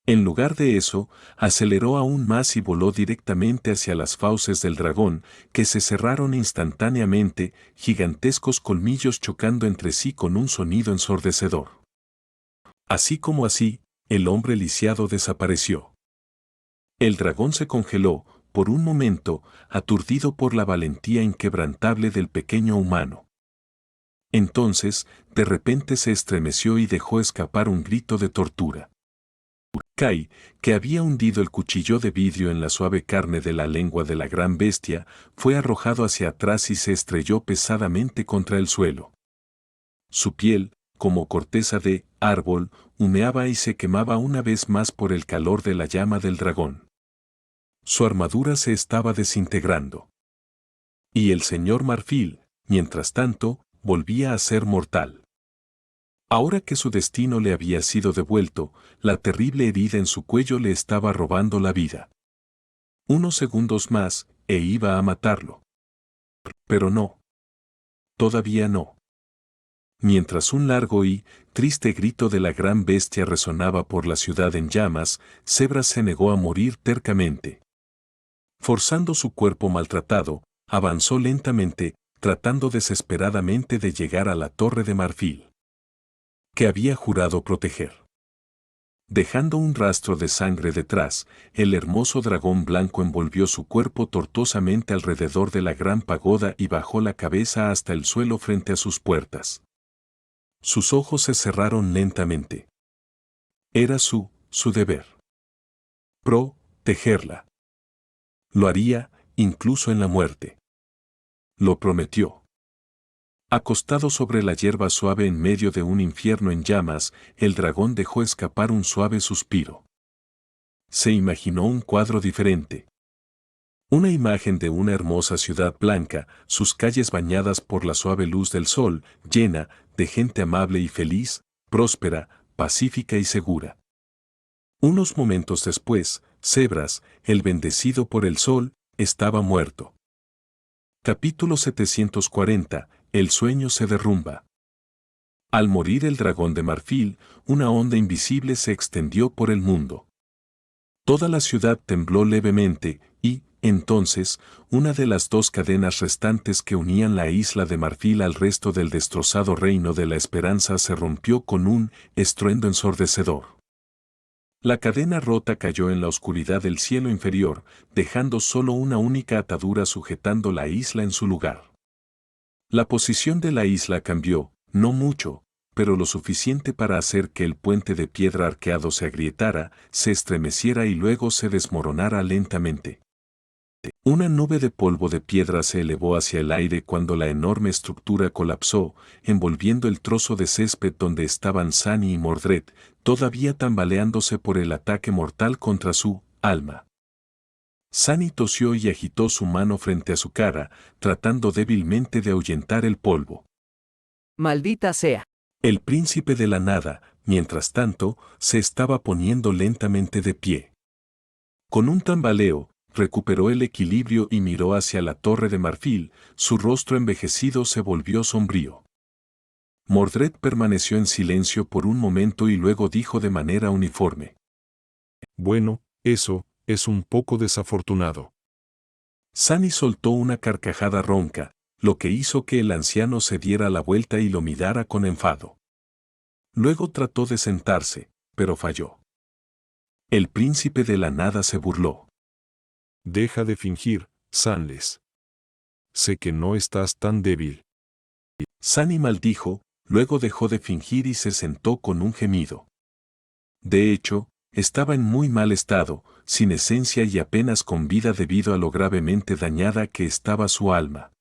En lugar de eso, aceleró aún más y voló directamente hacia las fauces del dragón, que se cerraron instantáneamente, gigantescos colmillos chocando entre sí con un sonido ensordecedor. Así como así, el hombre lisiado desapareció. El dragón se congeló, por un momento, aturdido por la valentía inquebrantable del pequeño humano. Entonces, de repente se estremeció y dejó escapar un grito de tortura. Kai, que había hundido el cuchillo de vidrio en la suave carne de la lengua de la gran bestia, fue arrojado hacia atrás y se estrelló pesadamente contra el suelo. Su piel, como corteza de árbol, humeaba y se quemaba una vez más por el calor de la llama del dragón. Su armadura se estaba desintegrando. Y el señor Marfil, mientras tanto, volvía a ser mortal. Ahora que su destino le había sido devuelto, la terrible herida en su cuello le estaba robando la vida. Unos segundos más, e iba a matarlo. Pero no. Todavía no. Mientras un largo y triste grito de la gran bestia resonaba por la ciudad en llamas, Zebra se negó a morir tercamente. Forzando su cuerpo maltratado, avanzó lentamente, tratando desesperadamente de llegar a la torre de marfil que había jurado proteger. Dejando un rastro de sangre detrás, el hermoso dragón blanco envolvió su cuerpo tortuosamente alrededor de la gran pagoda y bajó la cabeza hasta el suelo frente a sus puertas. Sus ojos se cerraron lentamente. Era su deber. Protegerla. Lo haría, incluso en la muerte. Lo prometió. Acostado sobre la hierba suave en medio de un infierno en llamas, el dragón dejó escapar un suave suspiro. Se imaginó un cuadro diferente. Una imagen de una hermosa ciudad blanca, sus calles bañadas por la suave luz del sol, llena de gente amable y feliz, próspera, pacífica y segura. Unos momentos después, Zebras, el bendecido por el sol, estaba muerto. Capítulo 740. El sueño se derrumba. Al morir el dragón de marfil, una onda invisible se extendió por el mundo. Toda la ciudad tembló levemente, y, entonces, una de las dos cadenas restantes que unían la isla de marfil al resto del destrozado reino de la esperanza se rompió con un estruendo ensordecedor. La cadena rota cayó en la oscuridad del cielo inferior, dejando solo una única atadura sujetando la isla en su lugar. La posición de la isla cambió, no mucho, pero lo suficiente para hacer que el puente de piedra arqueado se agrietara, se estremeciera y luego se desmoronara lentamente. Una nube de polvo de piedra se elevó hacia el aire cuando la enorme estructura colapsó, envolviendo el trozo de césped donde estaban Sunny y Mordred, todavía tambaleándose por el ataque mortal contra su alma. Sunny tosió y agitó su mano frente a su cara, tratando débilmente de ahuyentar el polvo. Maldita sea. El príncipe de la nada, mientras tanto, se estaba poniendo lentamente de pie. Con un tambaleo, recuperó el equilibrio y miró hacia la torre de marfil, su rostro envejecido se volvió sombrío. Mordred permaneció en silencio por un momento y luego dijo de manera uniforme: Bueno, eso es un poco desafortunado. Sunny soltó una carcajada ronca, lo que hizo que el anciano se diera la vuelta y lo mirara con enfado. Luego trató de sentarse, pero falló. El príncipe de la nada se burló. Deja de fingir, Sanles. Sé que no estás tan débil. Sunny maldijo, luego dejó de fingir y se sentó con un gemido. De hecho, estaba en muy mal estado, sin esencia y apenas con vida debido a lo gravemente dañada que estaba su alma.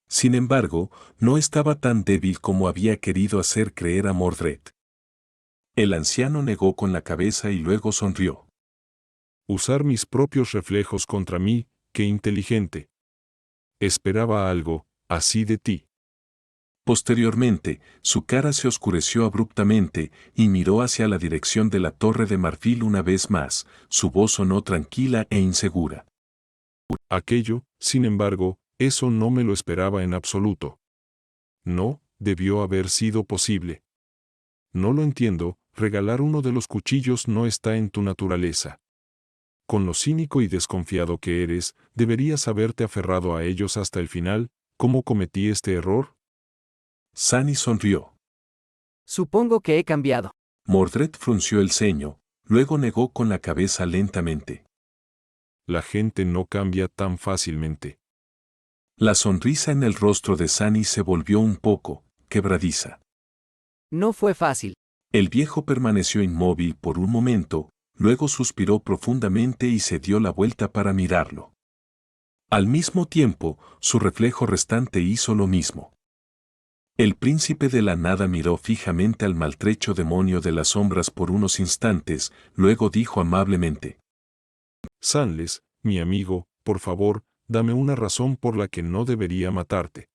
Sin embargo, no estaba tan débil como había querido hacer creer a Mordred. El anciano negó con la cabeza y luego sonrió. Usar mis propios reflejos contra mí, qué inteligente. Esperaba algo así de ti. Posteriormente, su cara se oscureció abruptamente y miró hacia la dirección de la torre de marfil una vez más, su voz sonó tranquila e insegura. Aquello, sin embargo, eso no me lo esperaba en absoluto. No, debió haber sido posible. No lo entiendo, regalar uno de los cuchillos no está en tu naturaleza. Con lo cínico y desconfiado que eres, deberías haberte aferrado a ellos hasta el final. ¿Cómo cometí este error? Sunny sonrió. Supongo que he cambiado. Mordred frunció el ceño, luego negó con la cabeza lentamente. La gente no cambia tan fácilmente. La sonrisa en el rostro de Sunny se volvió un poco quebradiza. No fue fácil. El viejo permaneció inmóvil por un momento, luego suspiró profundamente y se dio la vuelta para mirarlo. Al mismo tiempo, su reflejo restante hizo lo mismo. El príncipe de la nada miró fijamente al maltrecho demonio de las sombras por unos instantes, luego dijo amablemente: Sanles, mi amigo, por favor, dame una razón por la que no debería matarte.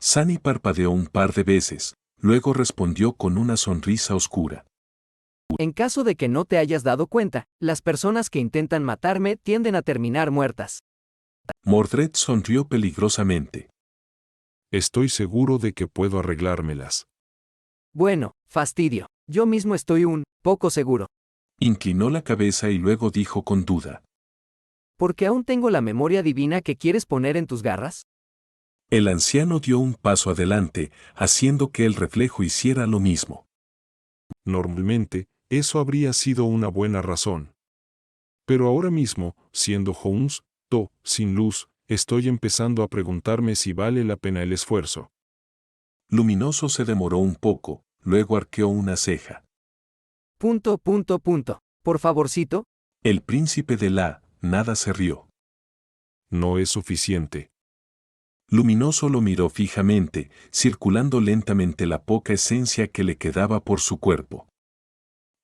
Sunny parpadeó un par de veces, luego respondió con una sonrisa oscura. En caso de que no te hayas dado cuenta, las personas que intentan matarme tienden a terminar muertas. Mordred sonrió peligrosamente. Estoy seguro de que puedo arreglármelas. Bueno, fastidio. Yo mismo estoy un poco seguro. Inclinó la cabeza y luego dijo con duda: ¿Porque aún tengo la memoria divina que quieres poner en tus garras? El anciano dio un paso adelante, haciendo que el reflejo hiciera lo mismo. Normalmente, eso habría sido una buena razón. Pero ahora mismo, siendo Holmes, sin luz, estoy empezando a preguntarme si vale la pena el esfuerzo. Luminoso se demoró un poco, luego arqueó una ceja. Por favorcito. El príncipe de la nada se rió. No es suficiente. Luminoso lo miró fijamente, circulando lentamente la poca esencia que le quedaba por su cuerpo.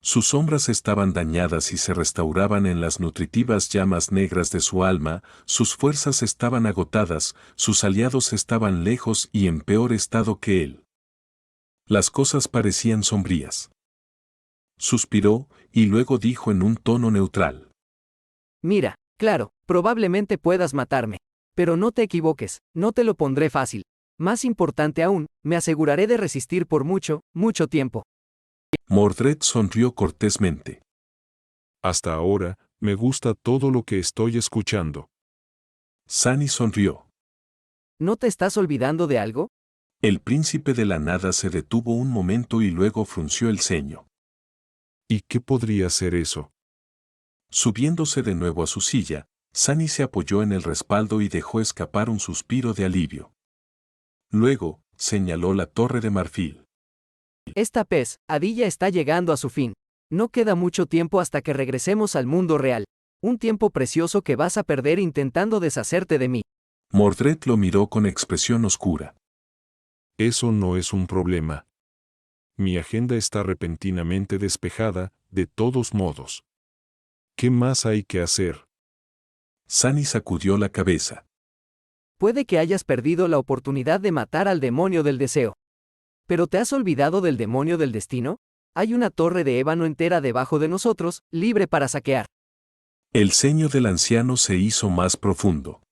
Sus sombras estaban dañadas y se restauraban en las nutritivas llamas negras de su alma, sus fuerzas estaban agotadas, sus aliados estaban lejos y en peor estado que él. Las cosas parecían sombrías. Suspiró, y luego dijo en un tono neutral: Mira, claro, probablemente puedas matarme. Pero no te equivoques, no te lo pondré fácil. Más importante aún, me aseguraré de resistir por mucho, mucho tiempo. Mordred sonrió cortésmente. Hasta ahora, me gusta todo lo que estoy escuchando. Sunny sonrió. ¿No te estás olvidando de algo? El príncipe de la nada se detuvo un momento y luego frunció el ceño. ¿Y qué podría ser eso? Subiéndose de nuevo a su silla, Sunny se apoyó en el respaldo y dejó escapar un suspiro de alivio. Luego, señaló la torre de marfil. Esta pesadilla está llegando a su fin. No queda mucho tiempo hasta que regresemos al mundo real. Un tiempo precioso que vas a perder intentando deshacerte de mí. Mordred lo miró con expresión oscura. Eso no es un problema. Mi agenda está repentinamente despejada, de todos modos. ¿Qué más hay que hacer? Sunny sacudió la cabeza. Puede que hayas perdido la oportunidad de matar al demonio del deseo. ¿Pero te has olvidado del demonio del destino? Hay una torre de ébano entera debajo de nosotros, libre para saquear. El ceño del anciano se hizo más profundo.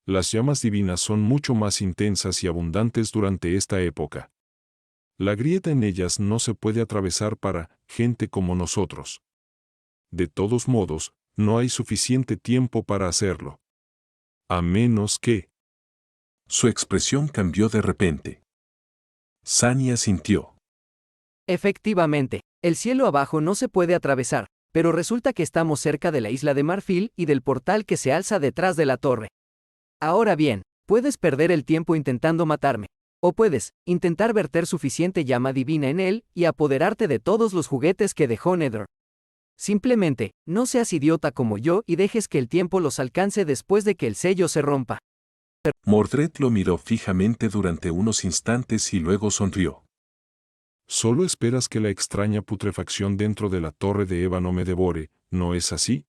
Las llamas divinas son mucho más intensas y abundantes durante esta época. La grieta en ellas no se puede atravesar para gente como nosotros. De todos modos, no hay suficiente tiempo para hacerlo. A menos que... Su expresión cambió de repente. Sunny asintió. Efectivamente, el cielo abajo no se puede atravesar, pero resulta que estamos cerca de la isla de Marfil y del portal que se alza detrás de la torre. Ahora bien, puedes perder el tiempo intentando matarme, o puedes intentar verter suficiente llama divina en él y apoderarte de todos los juguetes que dejó Nether. Simplemente, no seas idiota como yo y dejes que el tiempo los alcance después de que el sello se rompa. Mordred lo miró fijamente durante unos instantes y luego sonrió. Solo esperas que la extraña putrefacción dentro de la torre de ébano me devore, ¿no es así?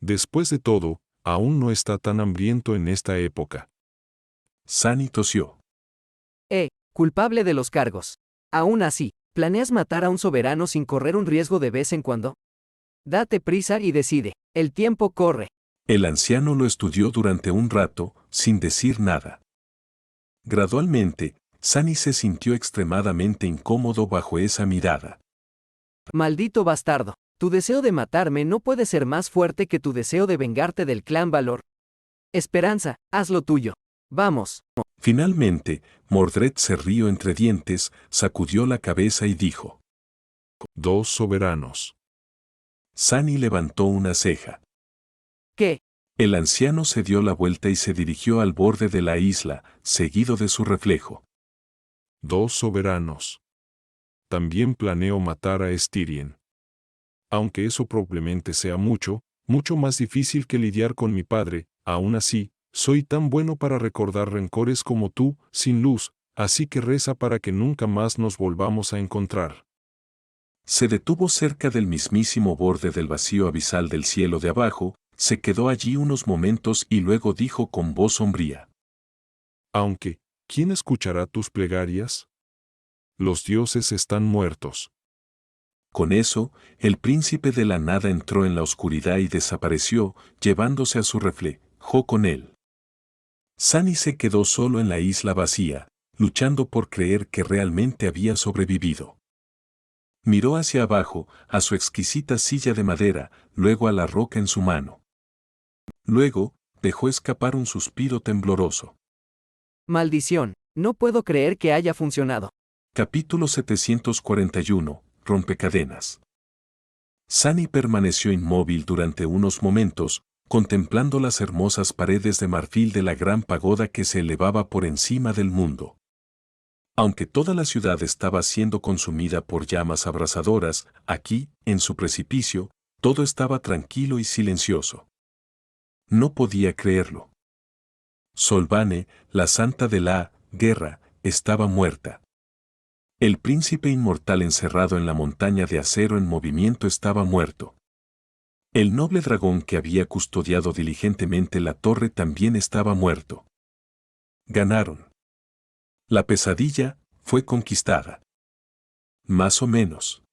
Después de todo, aún no está tan hambriento en esta época. Sunny tosió. Culpable de los cargos. Aún así, ¿planeas matar a un soberano sin correr un riesgo de vez en cuando? Date prisa y decide. El tiempo corre. El anciano lo estudió durante un rato, sin decir nada. Gradualmente, Sunny se sintió extremadamente incómodo bajo esa mirada. Maldito bastardo. Tu deseo de matarme no puede ser más fuerte que tu deseo de vengarte del clan Valor. Esperanza, haz lo tuyo. Vamos. Finalmente, Mordred se rió entre dientes, sacudió la cabeza y dijo. 2 soberanos. Sunny levantó una ceja. ¿Qué? El anciano se dio la vuelta y se dirigió al borde de la isla, seguido de su reflejo. 2 soberanos. También planeo matar a Styrien. Aunque eso probablemente sea mucho más difícil que lidiar con mi padre, aún así, soy tan bueno para recordar rencores como tú, sin luz, así que reza para que nunca más nos volvamos a encontrar. Se detuvo cerca del mismísimo borde del vacío abisal del cielo de abajo, se quedó allí unos momentos y luego dijo con voz sombría. Aunque, ¿quién escuchará tus plegarias? Los dioses están muertos. Con eso, el príncipe de la nada entró en la oscuridad y desapareció, llevándose a su reflejo con él. Sunny se quedó solo en la isla vacía, luchando por creer que realmente había sobrevivido. Miró hacia abajo, a su exquisita silla de madera, luego a la roca en su mano. Luego, dejó escapar un suspiro tembloroso. Maldición, no puedo creer que haya funcionado. Capítulo 741, Rompecadenas. Sunny permaneció inmóvil durante unos momentos, contemplando las hermosas paredes de marfil de la gran pagoda que se elevaba por encima del mundo. Aunque toda la ciudad estaba siendo consumida por llamas abrasadoras, aquí, en su precipicio, todo estaba tranquilo y silencioso. No podía creerlo. Solvane, la santa de la guerra, estaba muerta. El príncipe inmortal encerrado en la montaña de acero en movimiento estaba muerto. El noble dragón que había custodiado diligentemente la torre también estaba muerto. Ganaron. La pesadilla fue conquistada. Más o menos.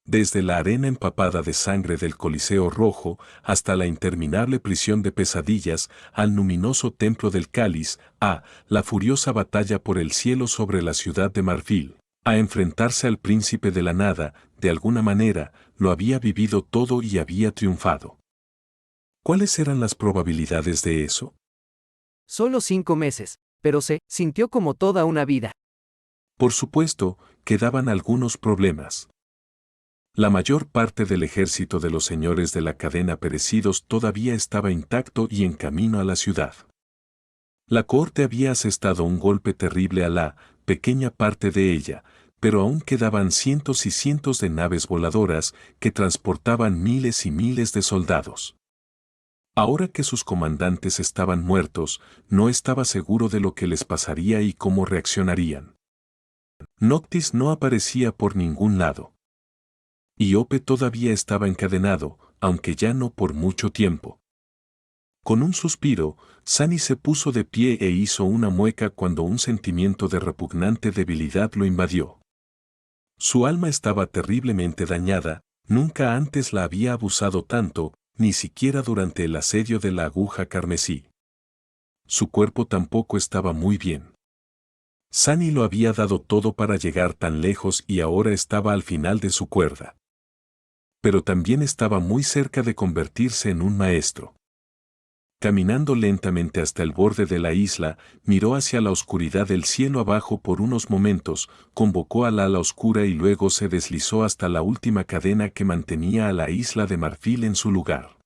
Desde la arena empapada de sangre del Coliseo Rojo hasta la interminable prisión de pesadillas, al luminoso templo del Cáliz, a la furiosa batalla por el cielo sobre la ciudad de Marfil, a enfrentarse al príncipe de la nada, de alguna manera, lo había vivido todo y había triunfado. ¿Cuáles eran las probabilidades de eso? Solo 5 meses, pero se sintió como toda una vida. Por supuesto, quedaban algunos problemas. La mayor parte del ejército de los señores de la cadena perecidos todavía estaba intacto y en camino a la ciudad. La cohorte había asestado un golpe terrible a la pequeña parte de ella, pero aún quedaban cientos y cientos de naves voladoras que transportaban miles y miles de soldados. Ahora que sus comandantes estaban muertos, no estaba seguro de lo que les pasaría y cómo reaccionarían. Noctis no aparecía por ningún lado. Iope todavía estaba encadenado, aunque ya no por mucho tiempo. Con un suspiro, Sunny se puso de pie e hizo una mueca cuando un sentimiento de repugnante debilidad lo invadió. Su alma estaba terriblemente dañada, nunca antes la había abusado tanto, ni siquiera durante el asedio de la aguja carmesí. Su cuerpo tampoco estaba muy bien. Sunny lo había dado todo para llegar tan lejos y ahora estaba al final de su cuerda. Pero también estaba muy cerca de convertirse en un maestro. Caminando lentamente hasta el borde de la isla, miró hacia la oscuridad del cielo abajo por unos momentos, convocó al ala oscura y luego se deslizó hasta la última cadena que mantenía a la isla de marfil en su lugar.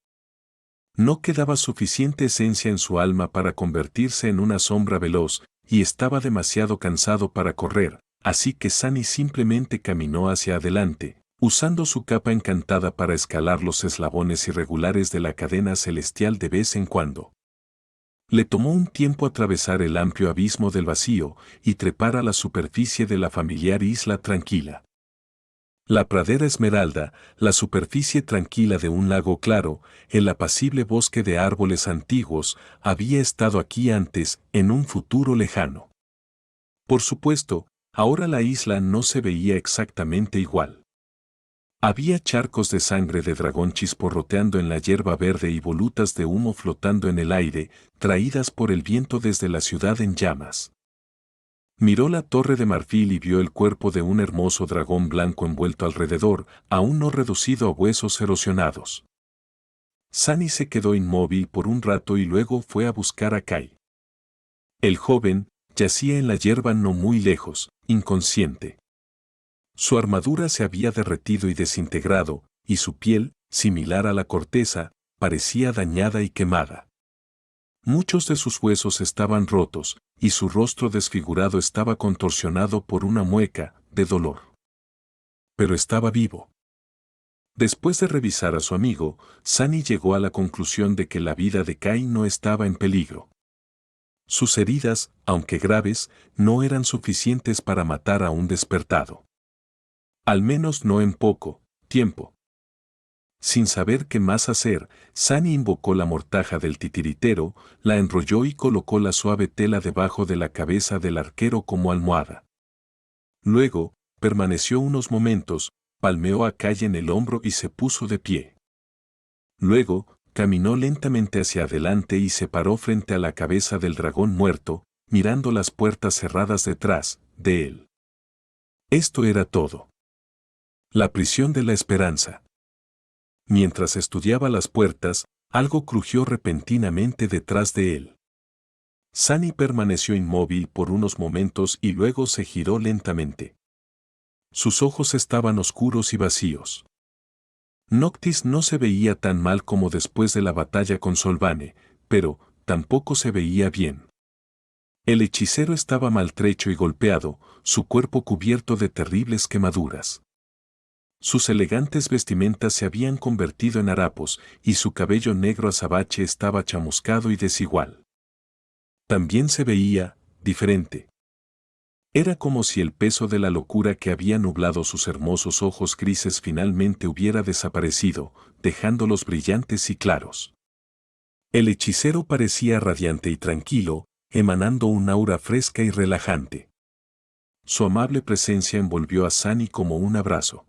No quedaba suficiente esencia en su alma para convertirse en una sombra veloz, y estaba demasiado cansado para correr, así que Sunny simplemente caminó hacia adelante, usando su capa encantada para escalar los eslabones irregulares de la cadena celestial de vez en cuando. Le tomó un tiempo atravesar el amplio abismo del vacío y trepar a la superficie de la familiar isla tranquila. La pradera esmeralda, la superficie tranquila de un lago claro, el apacible bosque de árboles antiguos, había estado aquí antes, en un futuro lejano. Por supuesto, ahora la isla no se veía exactamente igual. Había charcos de sangre de dragón chisporroteando en la hierba verde y volutas de humo flotando en el aire, traídas por el viento desde la ciudad en llamas. Miró la torre de marfil y vio el cuerpo de un hermoso dragón blanco envuelto alrededor, aún no reducido a huesos erosionados. Sunny se quedó inmóvil por un rato y luego fue a buscar a Kai. El joven yacía en la hierba no muy lejos, inconsciente. Su armadura se había derretido y desintegrado, y su piel, similar a la corteza, parecía dañada y quemada. Muchos de sus huesos estaban rotos, y su rostro desfigurado estaba contorsionado por una mueca de dolor. Pero estaba vivo. Después de revisar a su amigo, Sunny llegó a la conclusión de que la vida de Kai no estaba en peligro. Sus heridas, aunque graves, no eran suficientes para matar a un despertado. Al menos no en poco tiempo. Sin saber qué más hacer, Sunny invocó la mortaja del titiritero, la enrolló y colocó la suave tela debajo de la cabeza del arquero como almohada. Luego, permaneció unos momentos, palmeó a Kai en el hombro y se puso de pie. Luego, caminó lentamente hacia adelante y se paró frente a la cabeza del dragón muerto, mirando las puertas cerradas detrás de él. Esto era todo. La prisión de la esperanza. Mientras estudiaba las puertas, algo crujió repentinamente detrás de él. Sunny permaneció inmóvil por unos momentos y luego se giró lentamente. Sus ojos estaban oscuros y vacíos. Noctis no se veía tan mal como después de la batalla con Solvane, pero tampoco se veía bien. El hechicero estaba maltrecho y golpeado, su cuerpo cubierto de terribles quemaduras. Sus elegantes vestimentas se habían convertido en harapos y su cabello negro azabache estaba chamuscado y desigual. También se veía diferente. Era como si el peso de la locura que había nublado sus hermosos ojos grises finalmente hubiera desaparecido, dejándolos brillantes y claros. El hechicero parecía radiante y tranquilo, emanando un aura fresca y relajante. Su amable presencia envolvió a Sunny como un abrazo.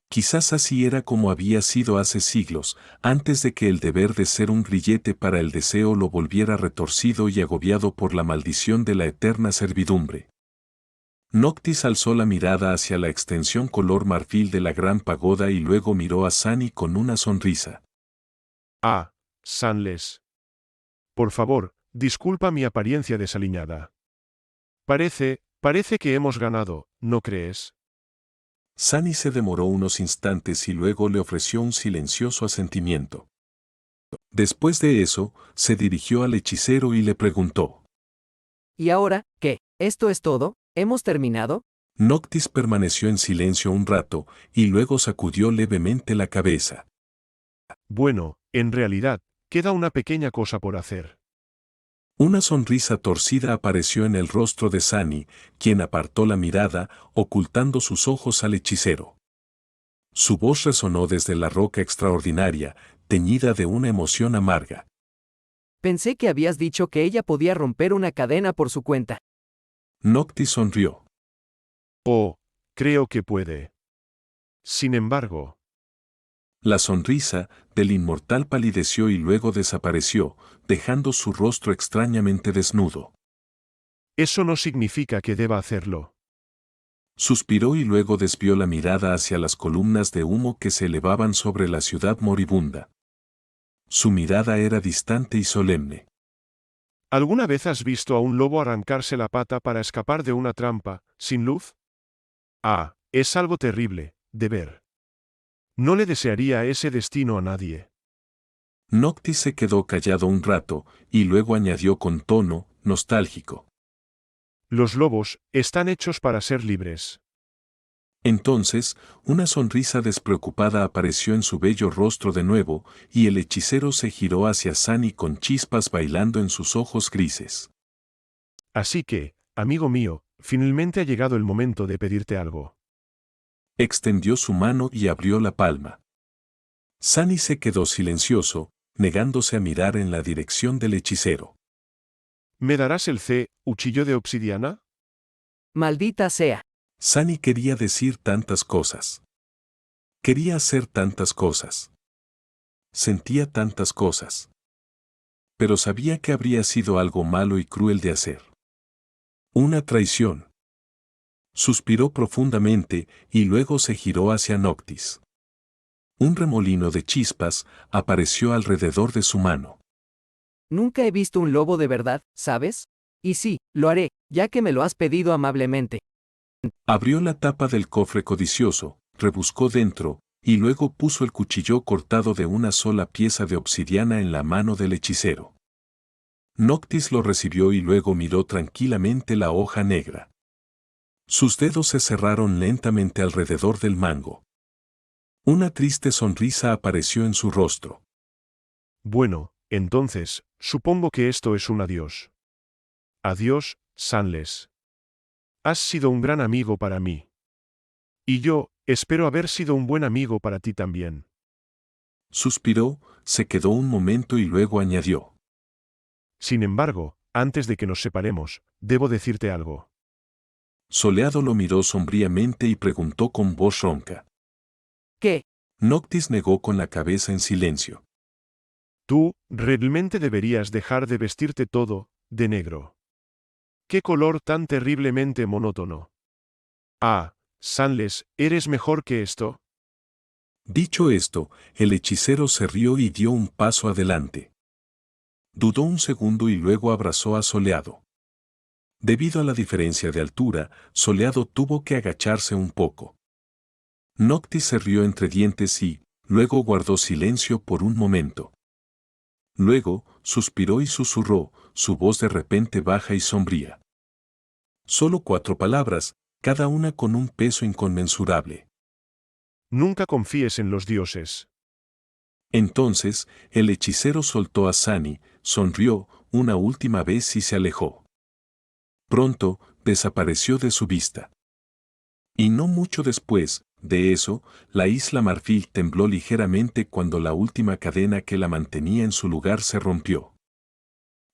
Quizás así era como había sido hace siglos, antes de que el deber de ser un grillete para el deseo lo volviera retorcido y agobiado por la maldición de la eterna servidumbre. Noctis alzó la mirada hacia la extensión color marfil de la gran pagoda y luego miró a Sunny con una sonrisa. Ah, Sunless. Por favor, disculpa mi apariencia desaliñada. Parece que hemos ganado, ¿no crees? Sunny se demoró unos instantes y luego le ofreció un silencioso asentimiento. Después de eso, se dirigió al hechicero y le preguntó. ¿Y ahora, qué? ¿Esto es todo? ¿Hemos terminado? Noctis permaneció en silencio un rato y luego sacudió levemente la cabeza. Bueno, en realidad, queda una pequeña cosa por hacer. Una sonrisa torcida apareció en el rostro de Sunny, quien apartó la mirada, ocultando sus ojos al hechicero. Su voz resonó desde la roca extraordinaria, teñida de una emoción amarga. Pensé que habías dicho que ella podía romper una cadena por su cuenta. Noctis sonrió. Oh, creo que puede. Sin embargo, La sonrisa del inmortal palideció y luego desapareció, dejando su rostro extrañamente desnudo. Eso no significa que deba hacerlo. Suspiró y luego desvió la mirada hacia las columnas de humo que se elevaban sobre la ciudad moribunda. Su mirada era distante y solemne. ¿Alguna vez has visto a un lobo arrancarse la pata para escapar de una trampa, sin luz? Ah, es algo terrible, de ver. No le desearía ese destino a nadie. Noctis se quedó callado un rato, y luego añadió con tono nostálgico. Los lobos están hechos para ser libres. Entonces, una sonrisa despreocupada apareció en su bello rostro de nuevo, y el hechicero se giró hacia Sunny con chispas bailando en sus ojos grises. Así que, amigo mío, finalmente ha llegado el momento de pedirte algo. Extendió su mano y abrió la palma. Sunny se quedó silencioso, negándose a mirar en la dirección del hechicero. ¿Me darás el cuchillo de obsidiana? Maldita sea. Sunny quería decir tantas cosas. Quería hacer tantas cosas. Sentía tantas cosas. Pero sabía que habría sido algo malo y cruel de hacer. Una traición. Suspiró profundamente y luego se giró hacia Noctis. Un remolino de chispas apareció alrededor de su mano. Nunca he visto un lobo de verdad, ¿sabes? Y sí, lo haré, ya que me lo has pedido amablemente. Abrió la tapa del cofre codicioso, rebuscó dentro, y luego puso el cuchillo cortado de una sola pieza de obsidiana en la mano del hechicero. Noctis lo recibió y luego miró tranquilamente la hoja negra. Sus dedos se cerraron lentamente alrededor del mango. Una triste sonrisa apareció en su rostro. Bueno, entonces, supongo que esto es un adiós. Adiós, Sunless. Has sido un gran amigo para mí. Y yo, espero haber sido un buen amigo para ti también. Suspiró, se quedó un momento y luego añadió. Sin embargo, antes de que nos separemos, debo decirte algo. Soleado lo miró sombríamente y preguntó con voz ronca. ¿Qué? Noctis negó con la cabeza en silencio. Tú, realmente deberías dejar de vestirte todo, de negro. ¡Qué color tan terriblemente monótono! Ah, Sunless, ¿eres mejor que esto? Dicho esto, el hechicero se rió y dio un paso adelante. Dudó un segundo y luego abrazó a Soleado. Debido a la diferencia de altura, Soleado tuvo que agacharse un poco. Noctis se rió entre dientes y, luego guardó silencio por un momento. Luego, suspiró y susurró, su voz de repente baja y sombría. Solo 4 palabras, cada una con un peso inconmensurable. Nunca confíes en los dioses. Entonces, el hechicero soltó a Sunny, sonrió una última vez y se alejó. Pronto, desapareció de su vista. Y no mucho después de eso, la isla Marfil tembló ligeramente cuando la última cadena que la mantenía en su lugar se rompió.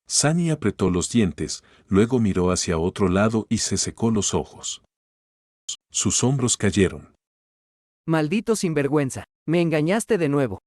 Sunny apretó los dientes, luego miró hacia otro lado y se secó los ojos. Sus hombros cayeron. Maldito sinvergüenza, me engañaste de nuevo.